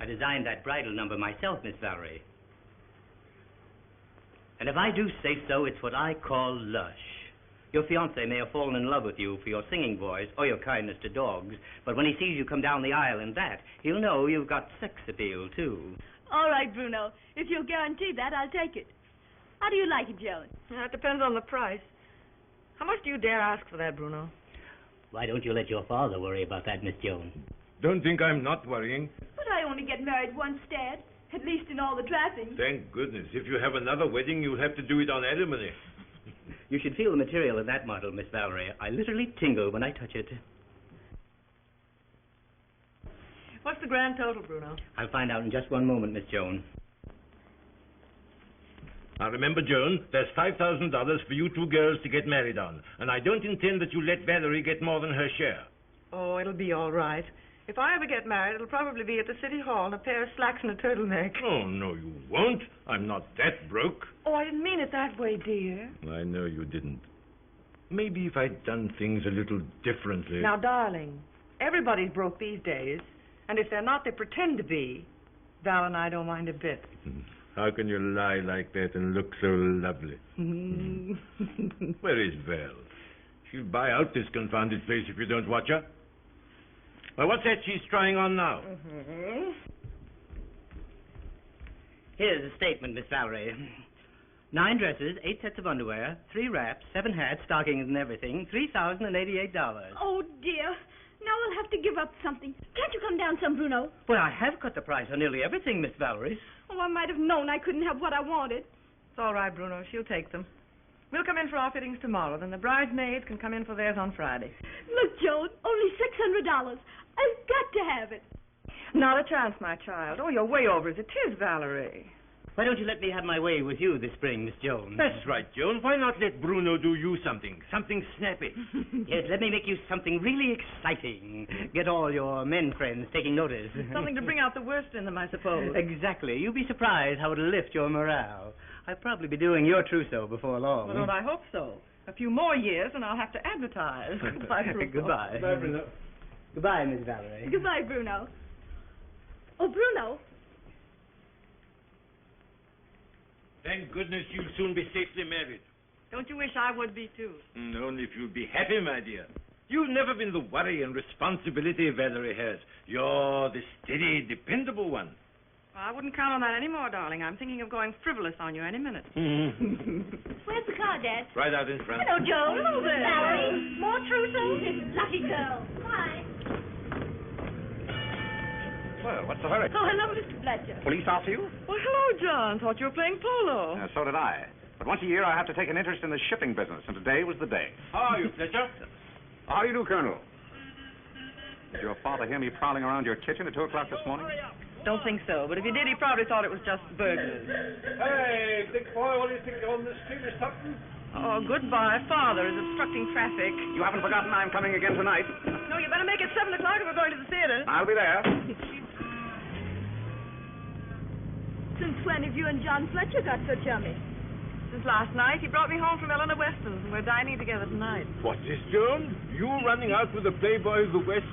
designed that bridal number myself, Miss Valerie. And if I do say so, it's what I call lush. Your fiancé may have fallen in love with you for your singing voice or your kindness to dogs, but when he sees you come down the aisle in that, he'll know you've got sex appeal, too. All right, Bruno. If you'll guarantee that, I'll take it. How do you like it, Joan? It depends on the price. How much do you dare ask for that, Bruno? Why don't you let your father worry about that, Miss Joan? Don't think I'm not worrying. But I only get married once, Dad. At least in all the trappings. Thank goodness. If you have another wedding, you'll have to do it on alimony. You should feel the material in that model, Miss Valerie. I literally tingle when I touch it. What's the grand total, Bruno? I'll find out in just one moment, Miss Joan. Now remember, Joan, there's $5,000 for you two girls to get married on. And I don't intend that you let Valerie get more than her share. Oh, it'll be all right. If I ever get married, it'll probably be at the City Hall in a pair of slacks and a turtleneck. Oh, no, you won't. I'm not that broke. Oh, I didn't mean it that way, dear. I know you didn't. Maybe if I'd done things a little differently. Now, darling, everybody's broke these days. And if they're not, they pretend to be. Val and I don't mind a bit. How can you lie like that and look so lovely? Where is Val? She'll buy out this confounded place if you don't watch her. Well, what's that she's trying on now? Here's a statement, Miss Valerie. 9 dresses, 8 sets of underwear, 3 wraps, 7 hats, stockings and everything, $3,088. Oh, dear. Now I'll have to give up something. Can't you come down some, Bruno? Well, I have cut the price on nearly everything, Miss Valerie. Oh, I might have known I couldn't have what I wanted. It's all right, Bruno. She'll take them. We'll come in for our fittings tomorrow. Then the bridesmaids can come in for theirs on Friday. Look, Joan, only $600. I've got to have it. Not a chance, my child. Oh, you're way over as it is, Valerie. Why don't you let me have my way with you this spring, Miss Joan? That's right, Joan. Why not let Bruno do you something? Something snappy. Yes, let me make you something really exciting. Get all your men friends taking notice. Something to bring out the worst in them, I suppose. Exactly. You'll be surprised how it'll lift your morale. I'll probably be doing your trousseau before long. Well, don't I hope so. A few more years and I'll have to advertise. Goodbye, Bruno. Goodbye. Bye, Bruno. Goodbye, Miss Valerie. Goodbye, Bruno. Oh, Bruno. Thank goodness you'll soon be safely married. Don't you wish I would be, too? Only if you'll be happy, my dear. You've never been the worry and responsibility Valerie has. You're the steady, dependable one. Well, I wouldn't count on that anymore, darling. I'm thinking of going frivolous on you any minute. Where's the car, Dad? Right out in front. Hello, Joan. Hello there. Valerie. More trousseaux? This lucky girl. Bye. Well, what's the hurry? Oh, hello, Mr. Fletcher. Police after you? Well, hello, John. Thought you were playing polo. So did I. But once a year, I have to take an interest in the shipping business, and today was the day. How are you, Fletcher? How do you do, Colonel? Did your father hear me prowling around your kitchen at 2 o'clock this morning? Don't think so, but if he did, he probably thought it was just burglars. Hey, big boy, what do you think on this street or something? Oh, goodbye. Father is obstructing traffic. You haven't forgotten I'm coming again tonight. No, you better make it 7 o'clock if we're going to the theater. I'll be there. Since when have you and John Fletcher got so chummy? Since last night. He brought me home from Eleanor Weston's, and we're dining together tonight. What's this, Joan? You running out with the playboy of the West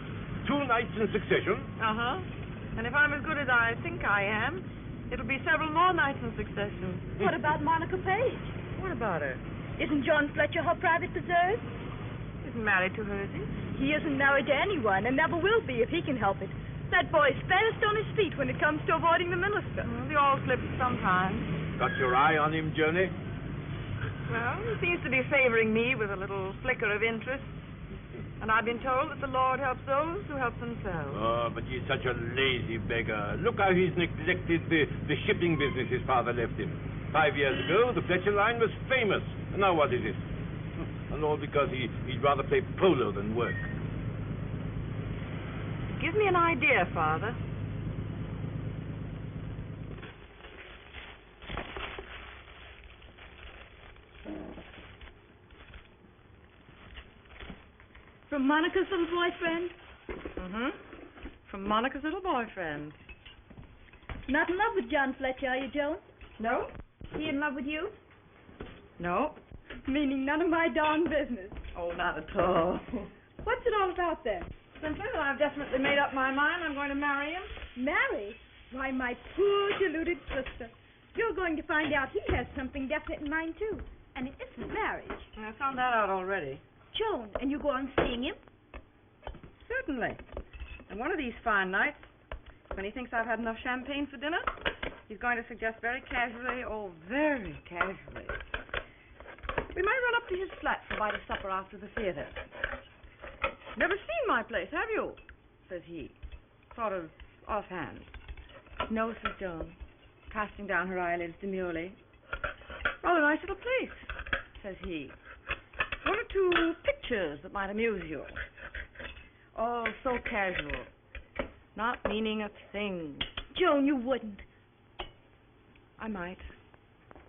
2 nights in succession? Uh-huh. And if I'm as good as I think I am, it'll be several more nights in succession. What about Monica Page? What about her? Isn't John Fletcher her private preserve? Isn't married to her, is he? He isn't married to anyone, and never will be if he can help it. That boy's fast on his feet when it comes to avoiding the minister. Well, they all slip sometimes. Got your eye on him, Johnny? Well, he seems to be favoring me with a little flicker of interest. And I've been told that the Lord helps those who help themselves. Oh, but he's such a lazy beggar. Look how he's neglected the shipping business his father left him. 5 years ago, the Fletcher line was famous. And now what is it? And all because he'd rather play polo than work. Give me an idea, Father. From Monica's little boyfriend? Mm-hmm. From Monica's little boyfriend. Not in love with John Fletcher, are you, Joan? No? He in love with you? No. Meaning none of my darn business. Oh, not at all. What's it all about, then? Simply that I've definitely made up my mind I'm going to marry him. Marry? Why, my poor deluded sister. You're going to find out he has something definite in mind, too. And it isn't marriage. I found that out already. Joan, and you go on seeing him? Certainly. And one of these fine nights, when he thinks I've had enough champagne for dinner, he's going to suggest very casually, oh, very casually, we might run up to his flat for a bite of supper after the theater. Never seen my place, have you? Says he, sort of offhand. No, says Joan, casting down her eyelids demurely. Rather nice little place, says he. One or two pictures that might amuse you. Oh, so casual. Not meaning a thing. Joan, you wouldn't. I might.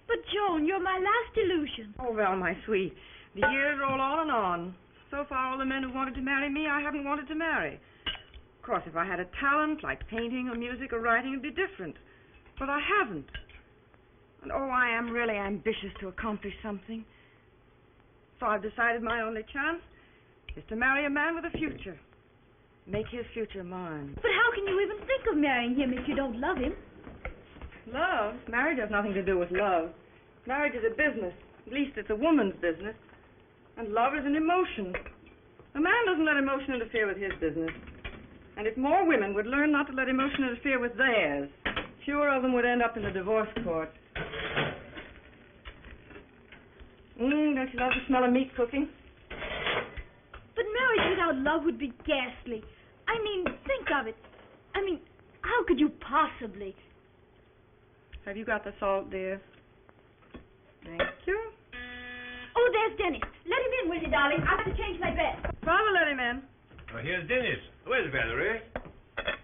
But, Joan, you're my last illusion. Oh, well, my sweet, the years roll on and on. So far, all the men who wanted to marry me, I haven't wanted to marry. Of course, if I had a talent like painting or music or writing, it'd be different. But I haven't. And, oh, I am really ambitious to accomplish something. So I've decided my only chance is to marry a man with a future. Make his future mine. But how can you even think of marrying him if you don't love him? Love? Marriage has nothing to do with love. Marriage is a business. At least it's a woman's business. And love is an emotion. A man doesn't let emotion interfere with his business. And if more women would learn not to let emotion interfere with theirs, fewer of them would end up in the divorce court. Don't you love the smell of meat cooking? But marriage without love would be ghastly. I mean, think of it. I mean, how could you possibly? Have you got the salt, dear? Thank you. Oh, there's Dennis. Let him in, will you, darling? I've got to change my bed. Father, let him in. Oh, here's Dennis. Where's Valerie?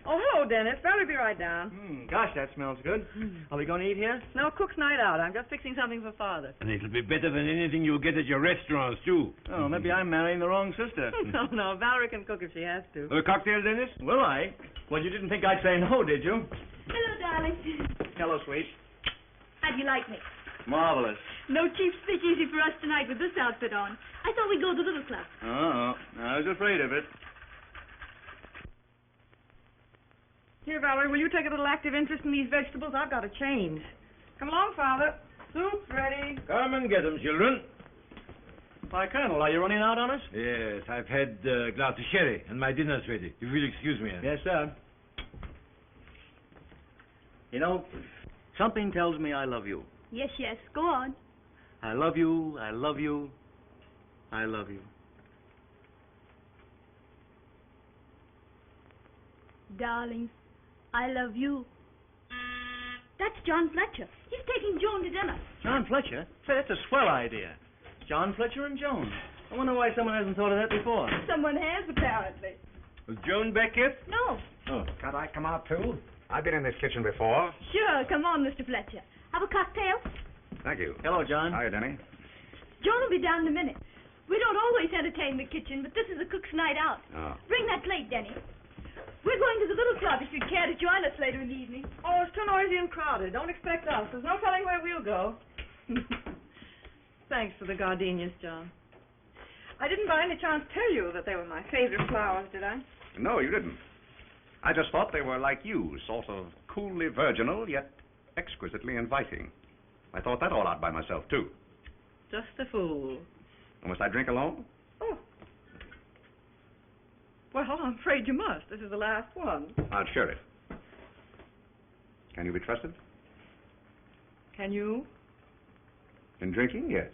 Oh, hello, Dennis. Valerie, be right down. Gosh, that smells good. Are we going to eat here? No, cook's night out. I'm just fixing something for Father. And it'll be better than anything you'll get at your restaurants, too. Oh, maybe I'm marrying the wrong sister. No, Valerie can cook if she has to. A cocktail, Dennis? Will I? Well, you didn't think I'd say no, did you? Hello, darling. Hello, sweet. How do you like me? Marvelous. No cheap speakeasy for us tonight with this outfit on. I thought we'd go to the little club. Oh, I was afraid of it. Here, Valerie, will you take a little active interest in these vegetables? I've got to change. Come along, Father. Soup's ready. Come and get them, children. Why, Colonel, are you running out on us? Yes, I've had a glass of sherry, and my dinner's ready. If you'll excuse me. Yes, sir. You know, something tells me I love you. Yes, yes. Go on. I love you, I love you, I love you. Darling, I love you. That's John Fletcher. He's taking Joan to dinner. John Fletcher? Say, that's a swell idea. John Fletcher and Joan. I wonder why someone hasn't thought of that before. Someone has, apparently. Was Joan back yet? No. Oh. Can't I come out, too? I've been in this kitchen before. Sure. Come on, Mr. Fletcher. Have a cocktail? Thank you. Hello, John. Hiya, Denny. Joan will be down in a minute. We don't always entertain the kitchen, but this is a cook's night out. Oh. Bring that plate, Denny. We're going to the little club if you'd care to join us later in the evening. Oh, it's too noisy and crowded. Don't expect us. There's no telling where we'll go. Thanks for the gardenias, John. I didn't by any chance tell you that they were my favorite flowers, did I? No, you didn't. I just thought they were like you, sort of coolly virginal, yet exquisitely inviting. I thought that all out by myself, too. Just a fool. Must I drink alone? Oh. Well, I'm afraid you must. This is the last one. I'll share it. Can you be trusted? Can you? In drinking, yes.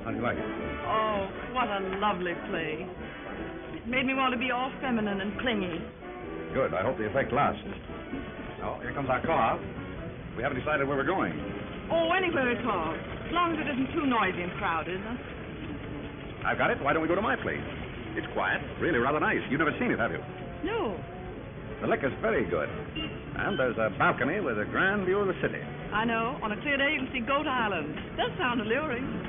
How do you like it? Oh, what a lovely play. It made me want to be all feminine and clingy. Good. I hope the effect lasts. Oh, here comes our car. We haven't decided where we're going. Oh, anywhere at all. As long as it isn't too noisy and crowded. Huh? I've got it. Why don't we go to my place? It's quiet. Really rather nice. You've never seen it, have you? No. The liquor's very good. And there's a balcony with a grand view of the city. I know. On a clear day, you can see Goat Island. Does sound alluring.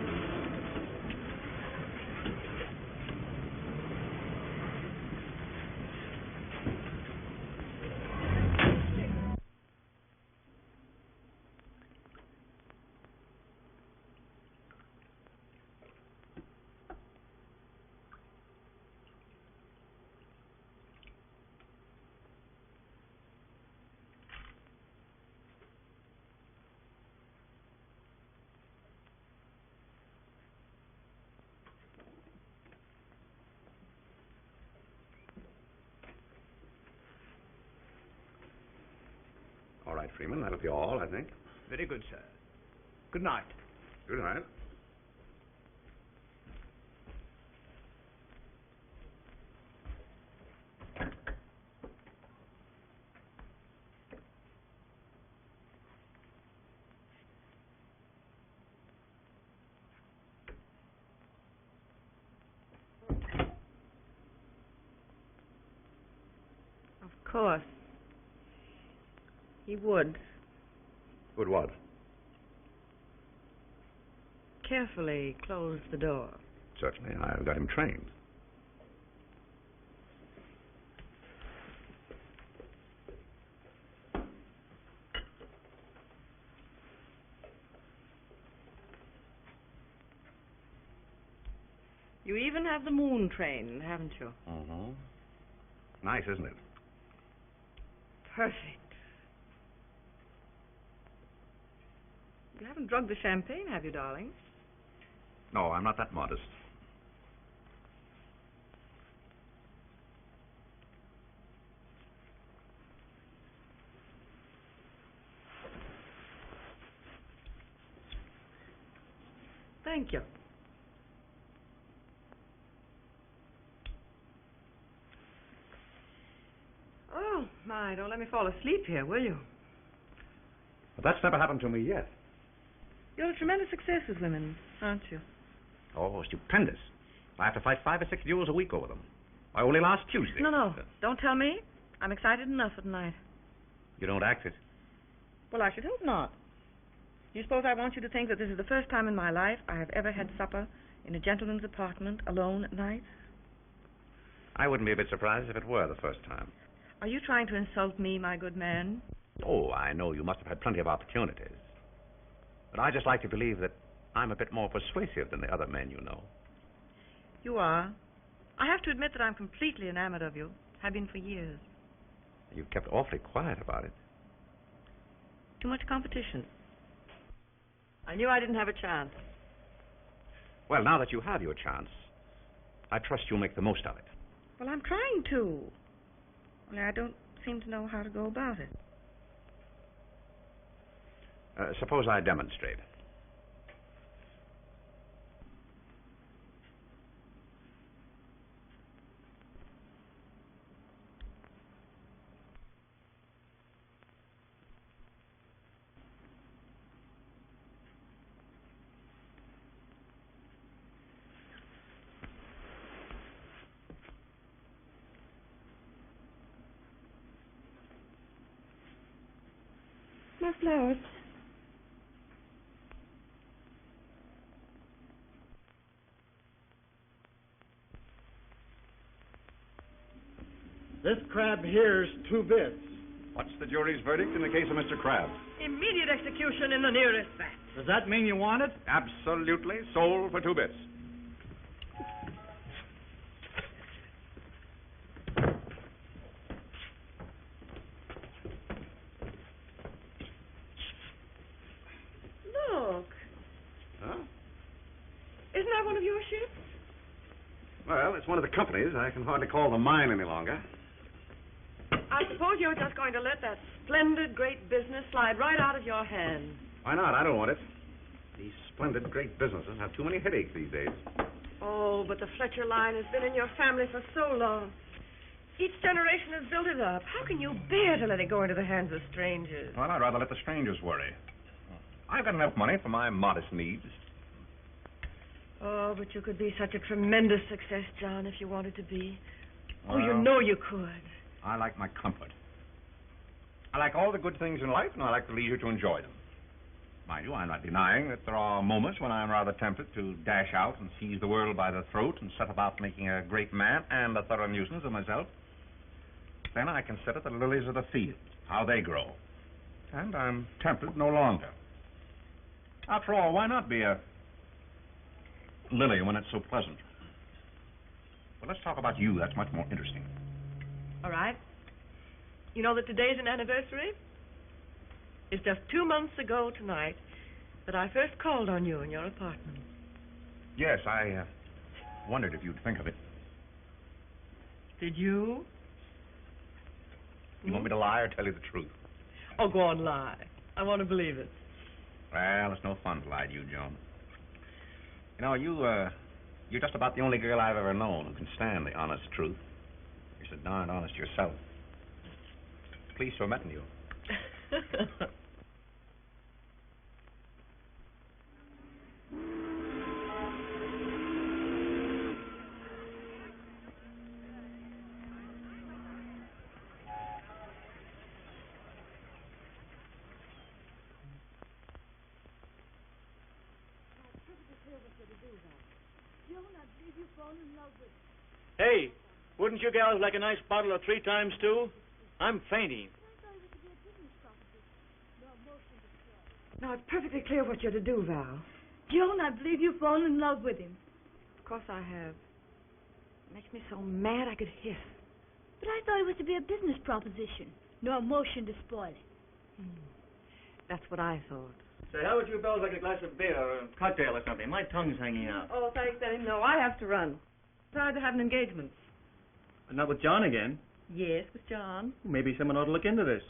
All right, Freeman, that'll be all, I think. Very good, sir. Good night. Good night. Of course. He would. Would what? Carefully close the door. Certainly. I've got him trained. You even have the moon train, haven't you? Mm-hmm. Nice, isn't it? Perfect. You haven't drugged the champagne, have you, darling? No, I'm not that modest. Thank you. Oh, my, don't let me fall asleep here, will you? But that's never happened to me yet. You're a tremendous success with women, aren't you? Oh, stupendous. I have to fight 5 or 6 duels a week over them. I only last Tuesday. No. Don't tell me. I'm excited enough at night. You don't act it. Well, I should hope not. Do you suppose I want you to think that this is the first time in my life I have ever had supper in a gentleman's apartment alone at night? I wouldn't be a bit surprised if it were the first time. Are you trying to insult me, my good man? Oh, I know you must have had plenty of opportunities. But I just like to believe that I'm a bit more persuasive than the other men you know. You are. I have to admit that I'm completely enamored of you. Have been for years. You've kept awfully quiet about it. Too much competition. I knew I didn't have a chance. Well, now that you have your chance, I trust you'll make the most of it. Well, I'm trying to. Only I don't seem to know how to go about it. Suppose I demonstrate. My flowers. This crab here's 2 bits. What's the jury's verdict in the case of Mr. Crabbe? Immediate execution in the nearest vat. Does that mean you want it? Absolutely. Sold for 2 bits. Look. Huh? Isn't that one of your ships? Well, it's one of the companies. I can hardly call them mine any longer. I suppose you're just going to let that splendid, great business slide right out of your hands. Why not? I don't want it. These splendid, great businesses have too many headaches these days. Oh, but the Fletcher line has been in your family for so long. Each generation has built it up. How can you bear to let it go into the hands of strangers? Well, I'd rather let the strangers worry. I've got enough money for my modest needs. Oh, but you could be such a tremendous success, John, if you wanted to be. Well, Oh, you know you could. I like my comfort. I like all the good things in life, and I like the leisure to enjoy them. Mind you, I'm not denying that there are moments when I'm rather tempted to dash out and seize the world by the throat and set about making a great man and a thorough nuisance of myself. Then I consider the lilies of the field, how they grow. And I'm tempted no longer. After all, why not be a lily when it's so pleasant? Well, let's talk about you. That's much more interesting. All right. You know that today's an anniversary? It's just 2 months ago tonight that I first called on you in your apartment. Yes, I wondered if you'd think of it. Did you? You want me to lie or tell you the truth? Oh, go on, lie. I want to believe it. Well, it's no fun to lie to you, Joan. You know, you're just about the only girl I've ever known who can stand the honest truth. You're so darn honest yourself. Pleased to have met you. Hey, wouldn't you gals like a nice bottle of 3 times 2? I'm fainting. Now, it's perfectly clear what you're to do, Val. Joan, I believe you've fallen in love with him. Of course I have. It makes me so mad I could hiss. But I thought it was to be a business proposition. No emotion to spoil it. That's what I thought. Say, how would you fellas like a glass of beer or a cocktail or something? My tongue's hanging out. Oh, thanks, Denny. No, I have to run. Sorry to have an engagement. But not with John again. Yes, with John. Maybe someone ought to look into this.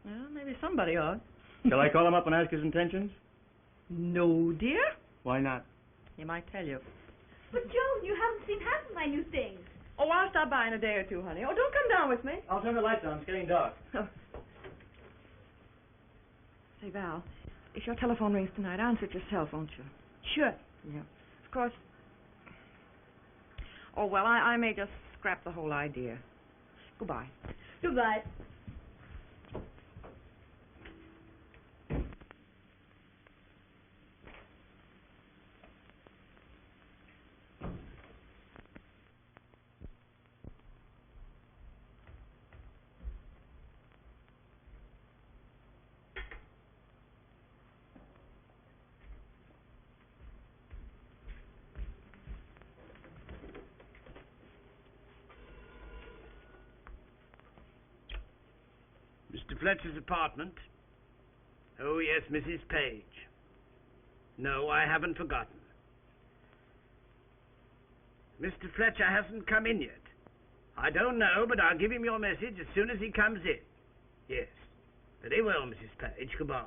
Well, maybe somebody ought. Shall I call him up and ask his intentions? No, dear. Why not? He might tell you. But, Joan, you haven't seen half of my new things. Oh, I'll stop by in a day or two, honey. Oh, don't come down with me. I'll turn the lights on. It's getting dark. Say, Val, if your telephone rings tonight, answer it yourself, won't you? Sure. Yeah. Of course. Oh, well, I may just scrap the whole idea. Goodbye. Goodbye. Mr. Fletcher's apartment? Oh, yes, Mrs. Page. No, I haven't forgotten. Mr. Fletcher hasn't come in yet. I don't know, but I'll give him your message as soon as he comes in. Yes. Very well, Mrs. Page. Goodbye.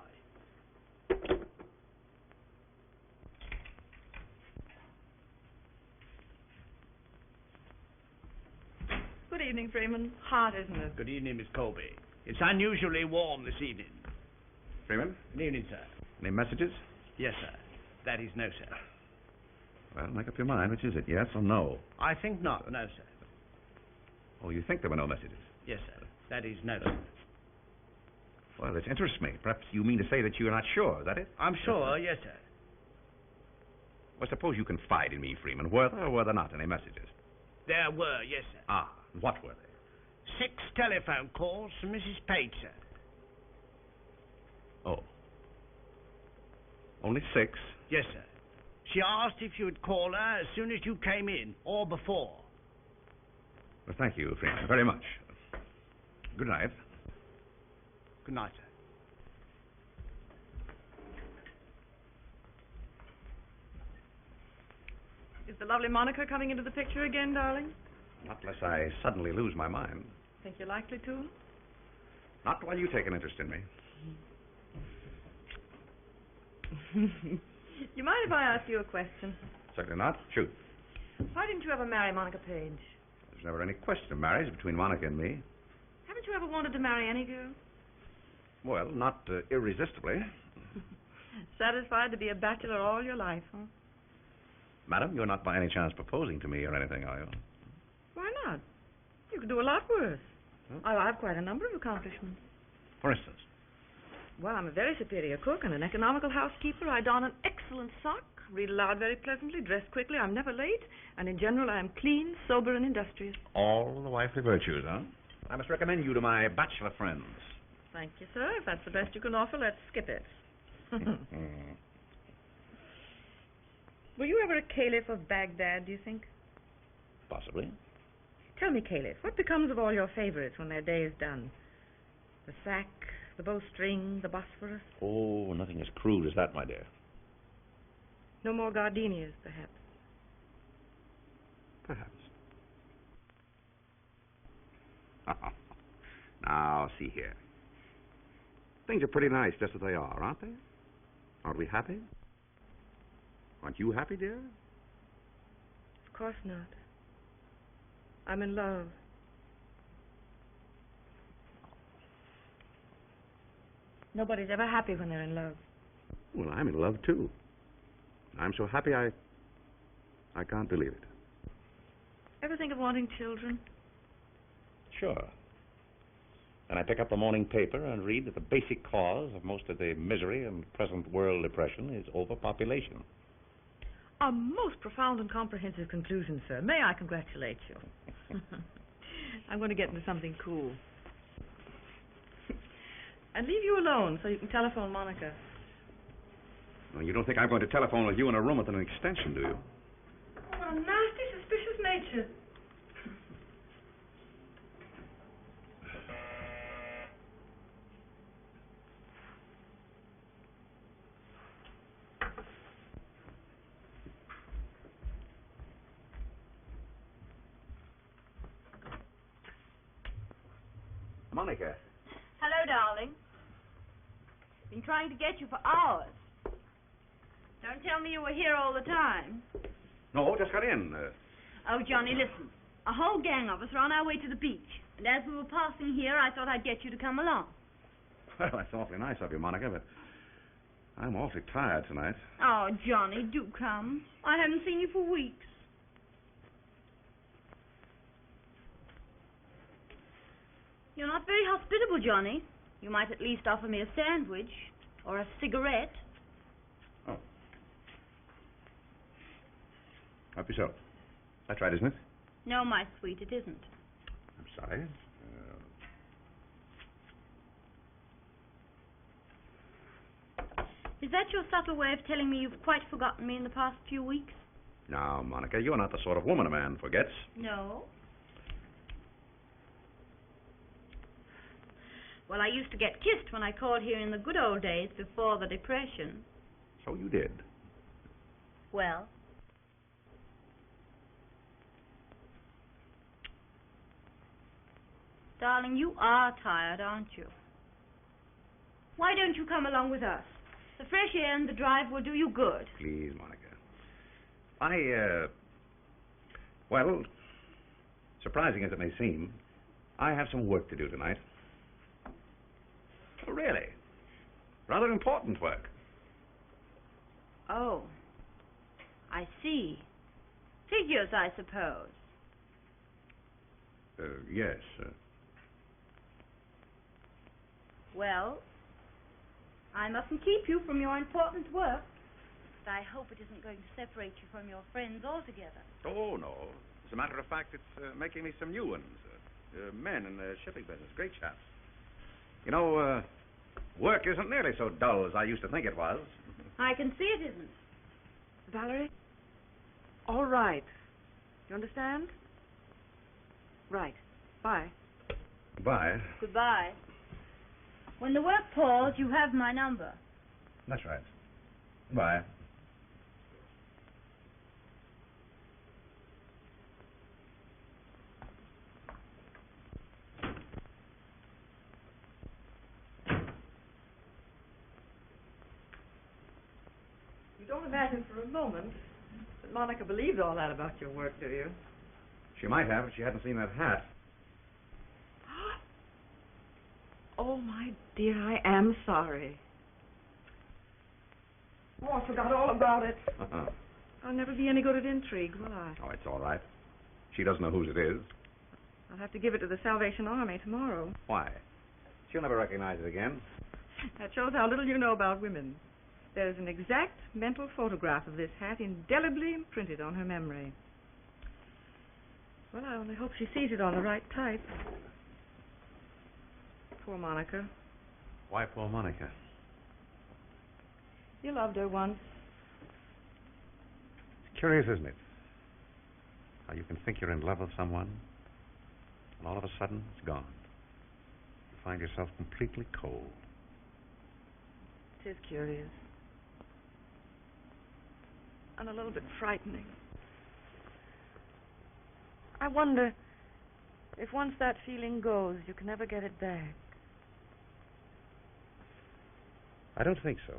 Good evening, Freeman. Hot, isn't it? Good evening, Miss Colby. It's unusually warm this evening. Freeman? Good evening, sir. Any messages? Yes, sir. That is no, sir. Well, make up your mind. Which is it, yes or no? I think not, no, sir. Oh, you think there were no messages? Yes, sir. That is no, sir. Well, this interests me. Perhaps you mean to say that you're not sure, is that it? I'm sure, yes, sir. Well, suppose you confide in me, Freeman. Were there or were there not any messages? There were, yes, sir. Ah, what were they? 6 telephone calls from Mrs. Page, sir. Oh. Only 6? Yes, sir. She asked if you would call her as soon as you came in, or before. Well, thank you, Freeman, very much. Good night. Good night, sir. Is the lovely Monica coming into the picture again, darling? Not unless I suddenly lose my mind. Think you're likely to? Not while you take an interest in me. You mind if I ask you a question? Certainly not. Shoot. Why didn't you ever marry Monica Page? There's never any question of marriage between Monica and me. Haven't you ever wanted to marry any girl? Well, not irresistibly. Satisfied to be a bachelor all your life, huh? Madam, you're not by any chance proposing to me or anything, are you? Why not? You could do a lot worse. Huh? I have quite a number of accomplishments. For instance? Well, I'm a very superior cook and an economical housekeeper. I don an excellent sock, read aloud very pleasantly, dress quickly, I'm never late, and in general I am clean, sober, and industrious. All the wifely virtues, huh? I must recommend you to my bachelor friends. Thank you, sir. If that's the best you can offer, let's skip it. Were you ever a caliph of Baghdad, do you think? Possibly. Tell me, Caliph, what becomes of all your favorites when their day is done? The sack, the bowstring, the Bosphorus? Oh, nothing as crude as that, my dear. No more gardenias, perhaps? Perhaps. Now, see here. Things are pretty nice just as they are, aren't they? Aren't we happy? Aren't you happy, dear? Of course not. I'm in love. Nobody's ever happy when they're in love. Well, I'm in love, too. I'm so happy I can't believe it. Ever think of wanting children? Sure. Then I pick up the morning paper and read that the basic cause of most of the misery and present world depression is overpopulation. A most profound and comprehensive conclusion, sir. May I congratulate you? I'm going to get into something cool. And leave you alone so you can telephone Monica. Well, you don't think I'm going to telephone with you in a room with an extension, do you? Oh, what a nasty, suspicious nature. Monica. Hello, darling. Been trying to get you for hours. Don't tell me you were here all the time. No, just got in. Oh, Johnny, listen. A whole gang of us are on our way to the beach. And as we were passing here, I thought I'd get you to come along. Well, that's awfully nice of you, Monica, but I'm awfully tired tonight. Oh, Johnny, do come. I haven't seen you for weeks. You're not very hospitable, Johnny. You might at least offer me a sandwich or a cigarette. Oh. Help yourself. That's right, isn't it? No, my sweet, it isn't. I'm sorry. Is that your subtle way of telling me you've quite forgotten me in the past few weeks? Now, Monica, you're not the sort of woman a man forgets. No. Well, I used to get kissed when I called here in the good old days before the Depression. So you did. Well? Darling, you are tired, aren't you? Why don't you come along with us? The fresh air and the drive will do you good. Please, Monica. Well, surprising as it may seem, I have some work to do tonight. Oh, really? Rather important work. Oh. I see. Figures, I suppose. Yes. Well, I mustn't keep you from your important work. But I hope it isn't going to separate you from your friends altogether. Oh, no. As a matter of fact, it's making me some new ones. Men in the shipping business. Great chaps. You know, work isn't nearly so dull as I used to think it was. I can see it isn't. Valerie? All right. You understand? Right. Bye. Bye. Goodbye. When the work palls, you have my number. That's right. Bye. You don't imagine for a moment that Monica believed all that about your work, do you? She might have if she hadn't seen that hat. Oh, my dear, I am sorry. Oh, I forgot all about it. I'll never be any good at intrigue, will I? Oh, it's all right. She doesn't know whose it is. I'll have to give it to the Salvation Army tomorrow. Why? She'll never recognize it again. That shows how little you know about women. There's an exact mental photograph of this hat indelibly imprinted on her memory. Well, I only hope she sees it on the right type. Poor Monica. Why poor Monica? You loved her once. It's curious, isn't it? How you can think you're in love with someone, and all of a sudden it's gone. You find yourself completely cold. It is curious. And a little bit frightening. I wonder if once that feeling goes, you can never get it back. I don't think so.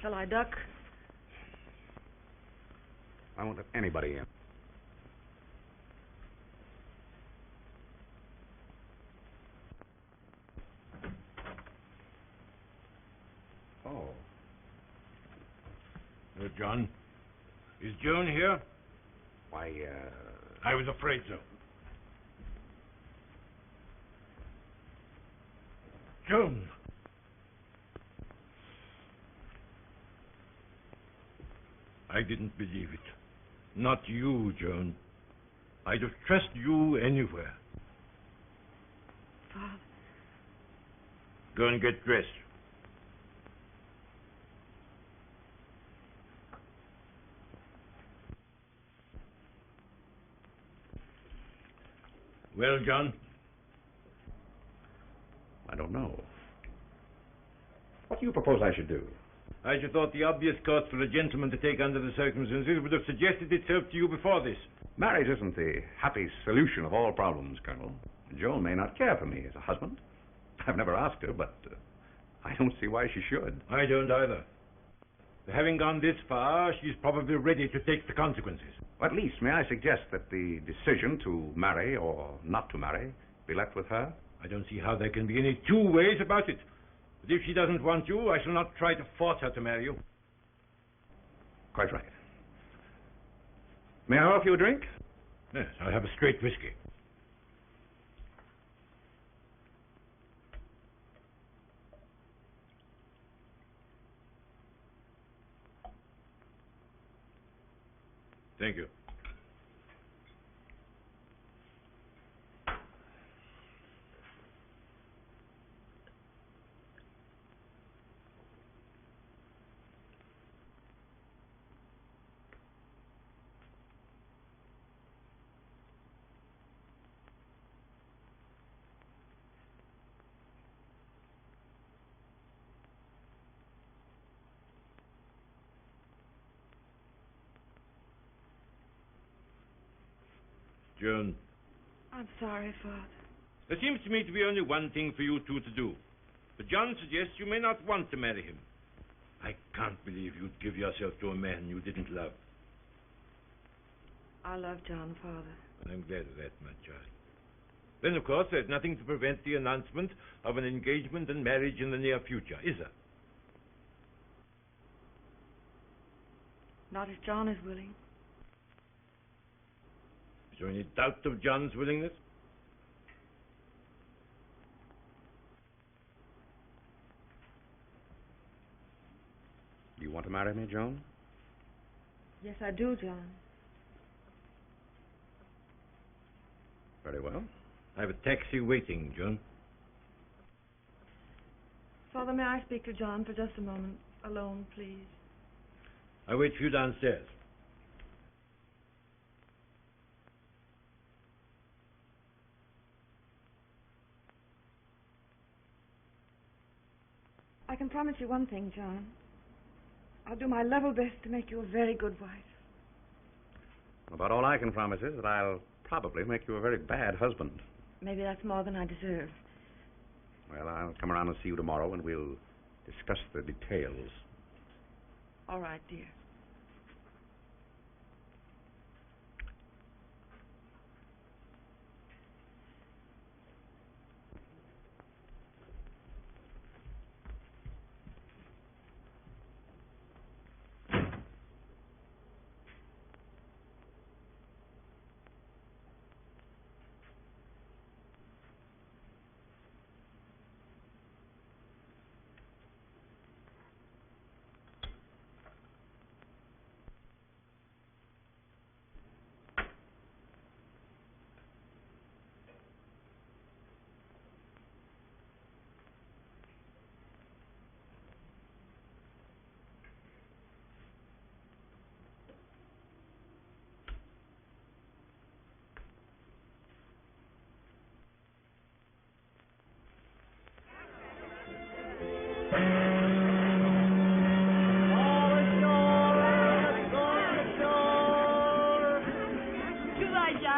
Shall I duck? I won't let anybody in. Oh. John? Is Joan here? Why, I was afraid so. Joan! I didn't believe it. Not you, Joan. I'd have trusted you anywhere. Father. Go and get dressed. Well, John? I don't know. What do you propose I should do? I should thought the obvious course for a gentleman to take under the circumstances would have suggested itself to you before this. Marriage isn't the happy solution of all problems, Colonel. Joan may not care for me as a husband. I've never asked her, but I don't see why she should. I don't either. Having gone this far, she's probably ready to take the consequences. At least, may I suggest that the decision to marry or not to marry be left with her? I don't see how there can be any two ways about it. But if she doesn't want you, I shall not try to force her to marry you. Quite right. May I offer you a drink? Yes, I'll have a straight whiskey. Thank you. Joan. I'm sorry, Father. There seems to me to be only one thing for you two to do. But John suggests you may not want to marry him. I can't believe you'd give yourself to a man you didn't love. I love John, Father. And I'm glad of that, my child. Then, of course, there's nothing to prevent the announcement of an engagement and marriage in the near future, is there? Not if John is willing. Is there any doubt of John's willingness? You want to marry me, Joan? Yes, I do, John. Very well. I have a taxi waiting, Joan. Father, may I speak to John for just a moment? Alone, please. I'll wait for you downstairs. I can promise you one thing, John. I'll do my level best to make you a very good wife. About all I can promise is that I'll probably make you a very bad husband. Maybe that's more than I deserve. Well, I'll come around and see you tomorrow, and we'll discuss the details. All right, dear.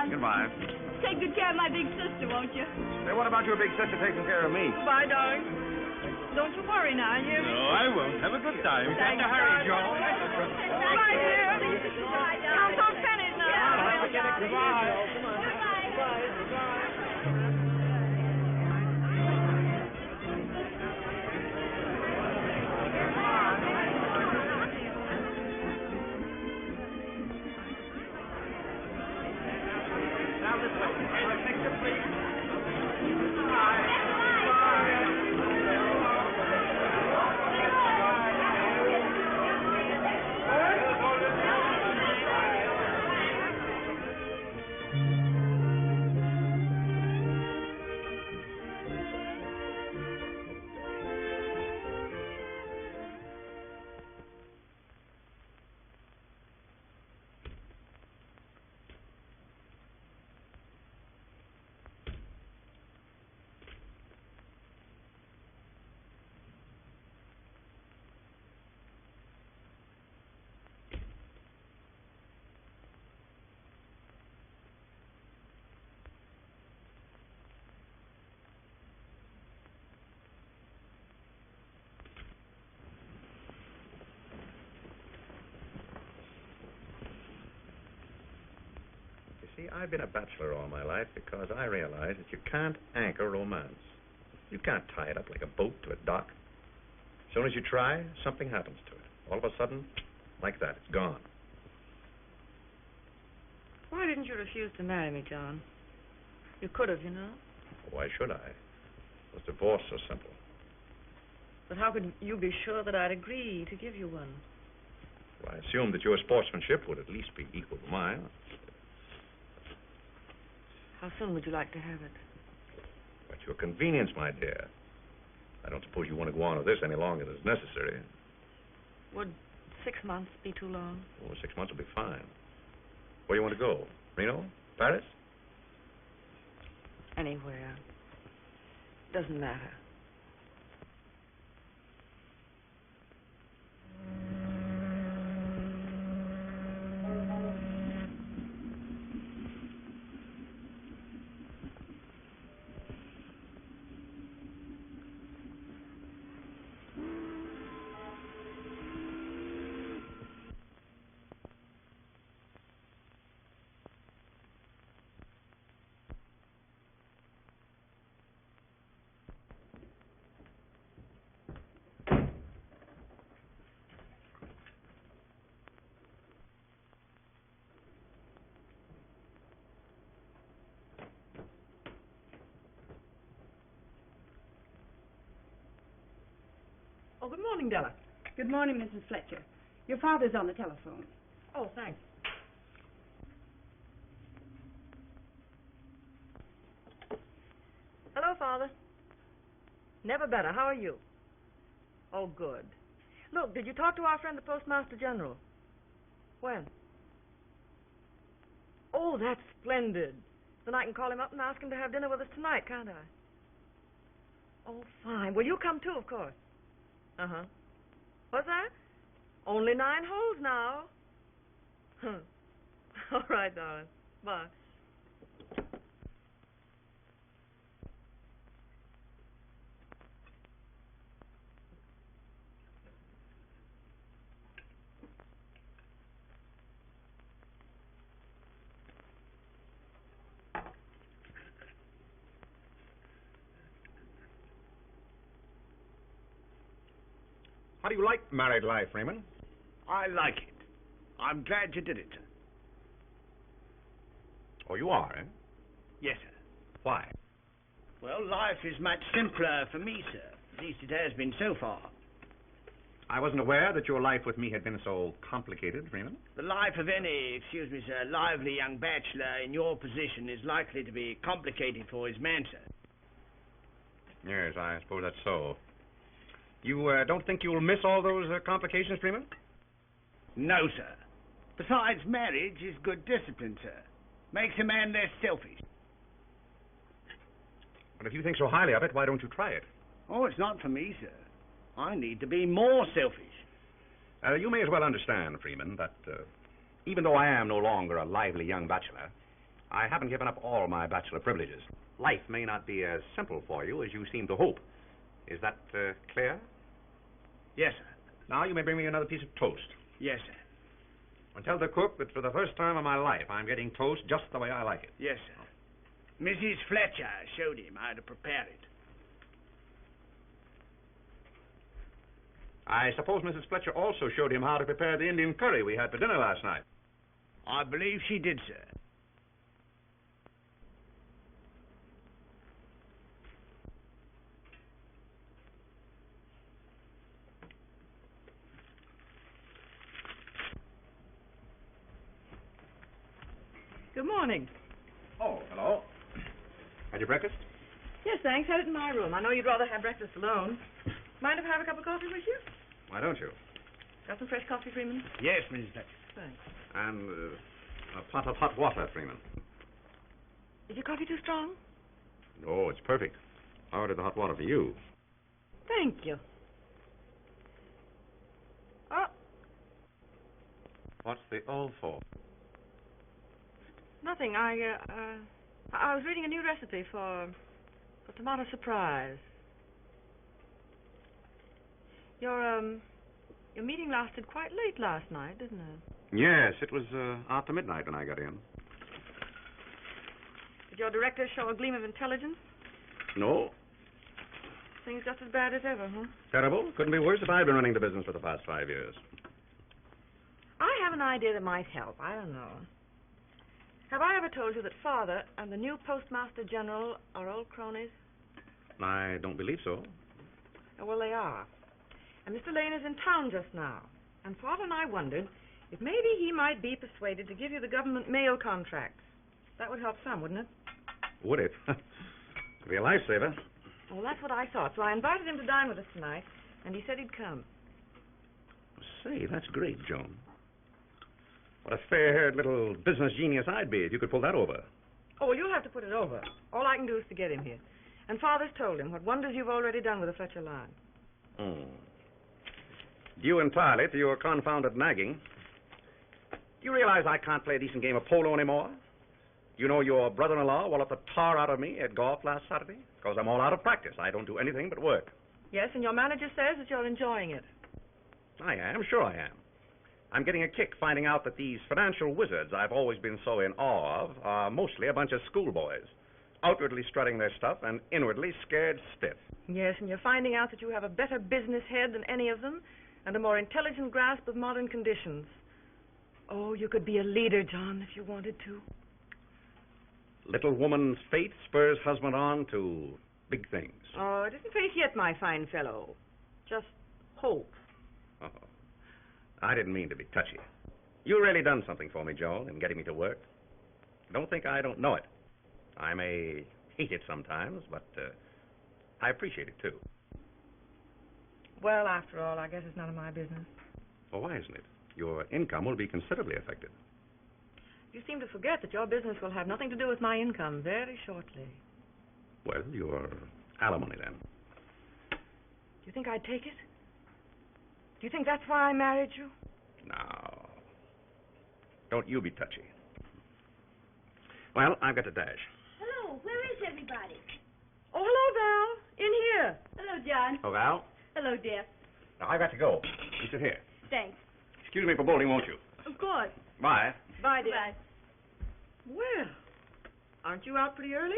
Goodbye. Take good care of my big sister, won't you? Hey, what about your big sister taking care of me? Goodbye, darling. Don't you worry now, you. No, I won't. Have a good time. Thanks, hurry, Joan. Goodbye, dear. Count those pennies now. Goodbye. See, I've been a bachelor all my life because I realize that you can't anchor romance. You can't tie it up like a boat to a dock. As soon as you try, something happens to it. All of a sudden, like that, it's gone. Why didn't you refuse to marry me, John? You could have, you know. Why should I? Was divorce so simple? But how could you be sure that I'd agree to give you one? Well, I assumed that your sportsmanship would at least be equal to mine. How soon would you like to have it? At your convenience, my dear. I don't suppose you want to go on with this any longer than is necessary. Would 6 months be too long? Oh, 6 months will be fine. Where do you want to go? Reno? Paris? Anywhere. Doesn't matter. Oh, good morning, Della. Good morning, Mrs. Fletcher. Your father's on the telephone. Oh, thanks. Hello, Father. Never better. How are you? Oh, good. Look, did you talk to our friend, the Postmaster General? When? Oh, that's splendid. Then I can call him up and ask him to have dinner with us tonight, can't I? Oh, fine. Well, you come too, of course. Uh-huh. What's that? Only 9 holes now. All right, darling. Bye. How do you like married life, Freeman? I like it. I'm glad you did it, sir. Oh, you are, eh? Yes, sir. Why? Well, life is much simpler for me, sir. At least it has been so far. I wasn't aware that your life with me had been so complicated, Freeman. The life of any, excuse me, sir, lively young bachelor in your position is likely to be complicated for his man, sir. Yes, I suppose that's so. You don't think you'll miss all those complications, Freeman? No, sir. Besides, marriage is good discipline, sir. Makes a man less selfish. But if you think so highly of it, why don't you try it? Oh, it's not for me, sir. I need to be more selfish. You may as well understand, Freeman, that even though I am no longer a lively young bachelor, I haven't given up all my bachelor privileges. Life may not be as simple for you as you seem to hope. Is that clear? Yes, sir. Now you may bring me another piece of toast. Yes, sir. And tell the cook that for the first time in my life, I'm getting toast just the way I like it. Yes, sir. Mrs. Fletcher showed him how to prepare it. I suppose Mrs. Fletcher also showed him how to prepare the Indian curry we had for dinner last night. I believe she did, sir. Good morning. Oh, hello. Had your breakfast? Yes, thanks. Had it in my room. I know you'd rather have breakfast alone. Mind if I have a cup of coffee with you? Why don't you? Got some fresh coffee, Freeman? Yes, Mrs. Fletcher. Thanks. And a pot of hot water, Freeman. Is your coffee too strong? Oh, it's perfect. I ordered the hot water for you. Thank you. Oh, What's the O for? nothing. I was reading a new recipe for tomato surprise. Your meeting lasted quite late last night, didn't it? Yes, it was after midnight when I got in. Did your director show a gleam of intelligence? No. Things just as bad as ever, huh? Terrible. Couldn't be worse if I'd been running the business for the past 5 years. I have an idea that might help. I don't know. Have I ever told you that Father and the new Postmaster General are old cronies? I don't believe so. Oh, well, they are. And Mr. Lane is in town just now. And Father and I wondered if maybe he might be persuaded to give you the government mail contracts. That would help some, wouldn't it? Would it? It'd be a lifesaver. Well, that's what I thought. So I invited him to dine with us tonight, and he said he'd come. Say, that's great, Joan. What a fair-haired little business genius I'd be if you could pull that over. Oh, well, you'll have to put it over. All I can do is to get him here. And Father's told him what wonders you've already done with the Fletcher line. Due entirely to your confounded nagging. Do you realize I can't play a decent game of polo anymore? You know your brother-in-law walloped the tar out of me at golf last Saturday? Because I'm all out of practice. I don't do anything but work. Yes, and your manager says that you're enjoying it. I am, sure I am. I'm getting a kick finding out that these financial wizards I've always been so in awe of are mostly a bunch of schoolboys, outwardly strutting their stuff and inwardly scared stiff. Yes, and you're finding out that you have a better business head than any of them and a more intelligent grasp of modern conditions. Oh, you could be a leader, John, if you wanted to. Little woman's fate spurs husband on to big things. Oh, it isn't fate yet, my fine fellow. Just hope. Oh, I didn't mean to be touchy. You really done something for me, Joan, in getting me to work. Don't think I don't know it. I may hate it sometimes, but I appreciate it, too. Well, after all, I guess it's none of my business. Well, why isn't it? Your income will be considerably affected. You seem to forget that your business will have nothing to do with my income very shortly. Well, your alimony, then. Do you think I'd take it? Do you think that's why I married you? No. Don't you be touchy. Well, I've got to dash. Hello, where is everybody? Oh, hello, Val. In here. Hello, John. Oh, Val? Hello, dear. Now, I've got to go. You sit here. Thanks. Excuse me for bolting, won't you? Of course. Bye. Bye, dear. Bye. Well, aren't you out pretty early?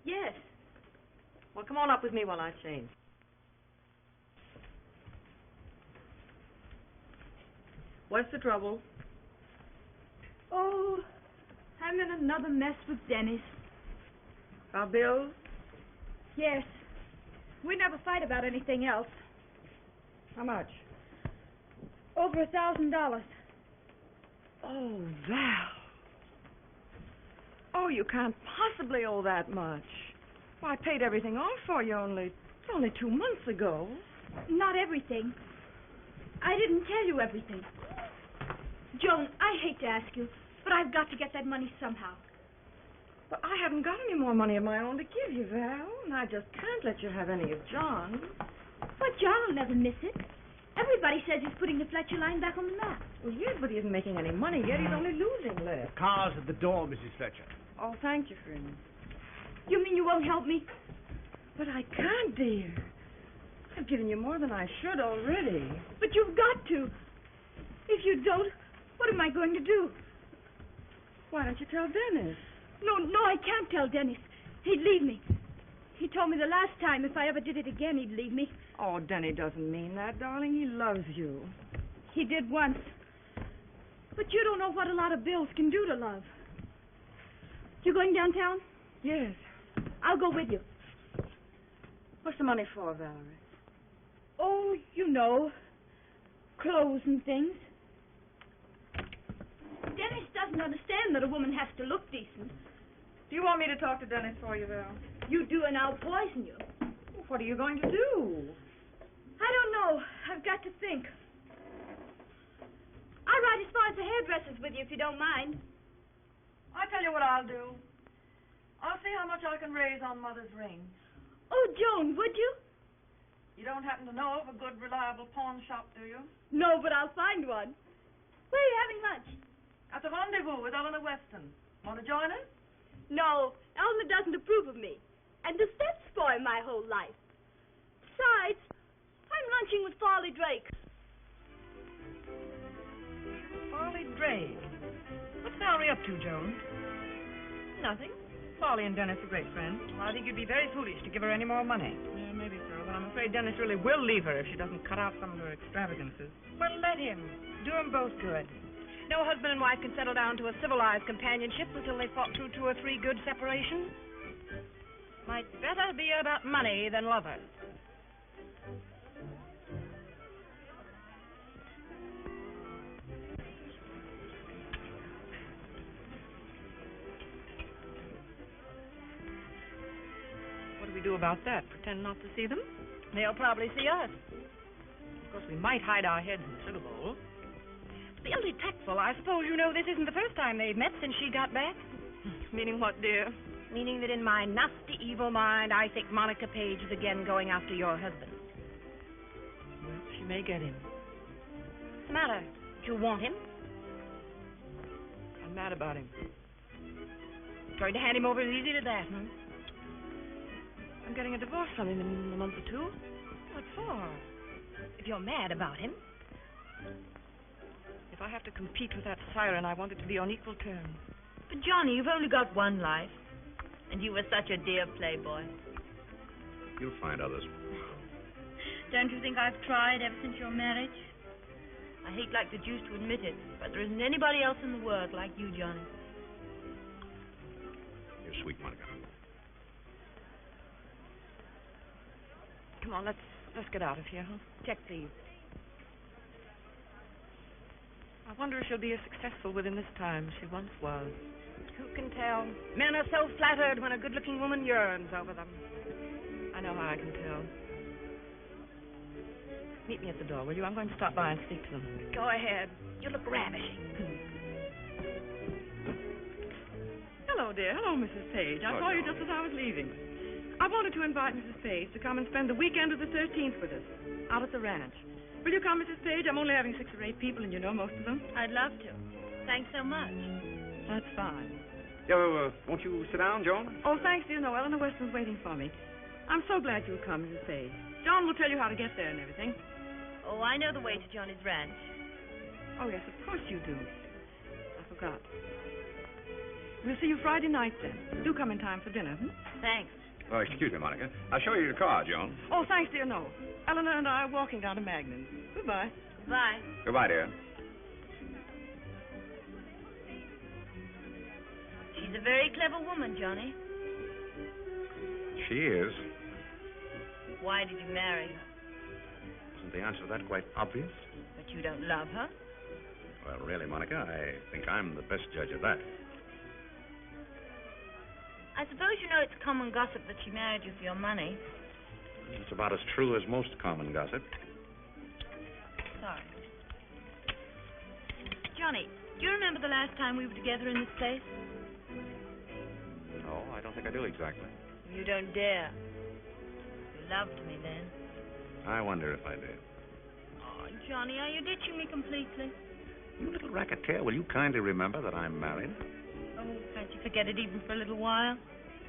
Yes. Well, come on up with me while I change. What's the trouble? Oh, I'm in another mess with Dennis. Our bills? Yes. We never fight about anything else. How much? Over $1,000. Oh, Val. Oh, you can't possibly owe that much. Well, I paid everything off for you only 2 months ago. Not everything. I didn't tell you everything. Joan, I hate to ask you, but I've got to get that money somehow. But I haven't got any more money of my own to give you, Val, and I just can't let you have any of John's. But John will never miss it. Everybody says he's putting the Fletcher line back on the map. Well, yes, but he isn't making any money yet. He's only losing less. Car's at the door, Mrs. Fletcher. Oh, thank you, friend. You mean you won't help me? But I can't, dear. I've given you more than I should already. But you've got to. If you don't, what am I going to do? Why don't you tell Dennis? No, I can't tell Dennis. He'd leave me. He told me the last time if I ever did it again, he'd leave me. Oh, Denny doesn't mean that, darling. He loves you. He did once. But you don't know what a lot of bills can do to love. You going downtown? Yes. I'll go with you. What's the money for, Valerie? Oh, you know, clothes and things. Dennis doesn't understand that a woman has to look decent. Do you want me to talk to Dennis for you, Val? You do and I'll poison you. What are you going to do? I don't know. I've got to think. I'll ride as far as the hairdresser's with you if you don't mind. I tell you what I'll do. I'll see how much I can raise on Mother's ring. Oh, Joan, would you? You don't happen to know of a good, reliable pawn shop, do you? No, but I'll find one. Where are you having lunch? At the Rendezvous with Eleanor Weston. Want to join us? No, Eleanor doesn't approve of me. And the steps spoil my whole life. Besides, I'm lunching with Farley Drake. Farley Drake? What's Valerie up to, Joan? Nothing. Farley and Dennis are great friends. I think you'd be very foolish to give her any more money. Yeah, maybe so, but I'm afraid Dennis really will leave her if she doesn't cut out some of her extravagances. Well, let him. Do them both good. No husband and wife can settle down to a civilized companionship until they've fought through 2 or 3 good separations. Might better be about money than lovers. What do we do about that? Pretend not to see them? They'll probably see us. Of course, we might hide our heads in the sugar bowl. Be only tactful. I suppose you know this isn't the first time they've met since she got back. Meaning what, dear? Meaning that in my nasty, evil mind, I think Monica Page is again going after your husband. Well, she may get him. What's the matter? Do you want him? I'm mad about him. Going to hand him over as easy to that, huh? I'm getting a divorce from him in a month or 2. What for? If you're mad about him. If I have to compete with that siren, I want it to be on equal terms. But, Johnny, you've only got one life. And you were such a dear playboy. You'll find others. Don't you think I've tried ever since your marriage? I hate like the deuce to admit it, but there isn't anybody else in the world like you, Johnny. You're sweet, Monica. Come on, let's get out of here, huh? Check, please. I wonder if she'll be as successful within this time as she once was. Who can tell? Men are so flattered when a good-looking woman yearns over them. I know how I can tell. Meet me at the door, will you? I'm going to stop by and speak to them. Go ahead. You look ravishing. Hello, dear. Hello, Mrs. Page. I saw you just as I was leaving. I wanted to invite Mrs. Page to come and spend the weekend of the 13th with us, out at the ranch. Will you come, Mrs. Page? I'm only having 6 or 8 people, and you know most of them. I'd love to. Thanks so much. That's fine. Yeah, won't you sit down, Joan? Oh, thanks, dear. No, Eleanor Weston's waiting for me. I'm so glad you'll come, Mrs. Page. John will tell you how to get there and everything. Oh, I know the way to Johnny's ranch. Oh, yes, of course you do. I forgot. We'll see you Friday night, then. Do come in time for dinner, hmm? Thanks. Oh, excuse me, Monica. I'll show you your car, Joan. Oh, thanks, dear. No. Eleanor and I are walking down to Magnon's. Goodbye. Bye. Goodbye, dear. She's a very clever woman, Johnny. She is. Why did you marry her? Isn't the answer to that quite obvious? But you don't love her? Well, really, Monica, I think I'm the best judge of that. I suppose you know it's common gossip that she married you for your money. It's about as true as most common gossip. Sorry. Johnny, do you remember the last time we were together in this place? No, I don't think I do exactly. You don't dare. You loved me then. I wonder if I did. Oh, Johnny, are you ditching me completely? You little racketeer, will you kindly remember that I'm married? Oh, can't you forget it even for a little while?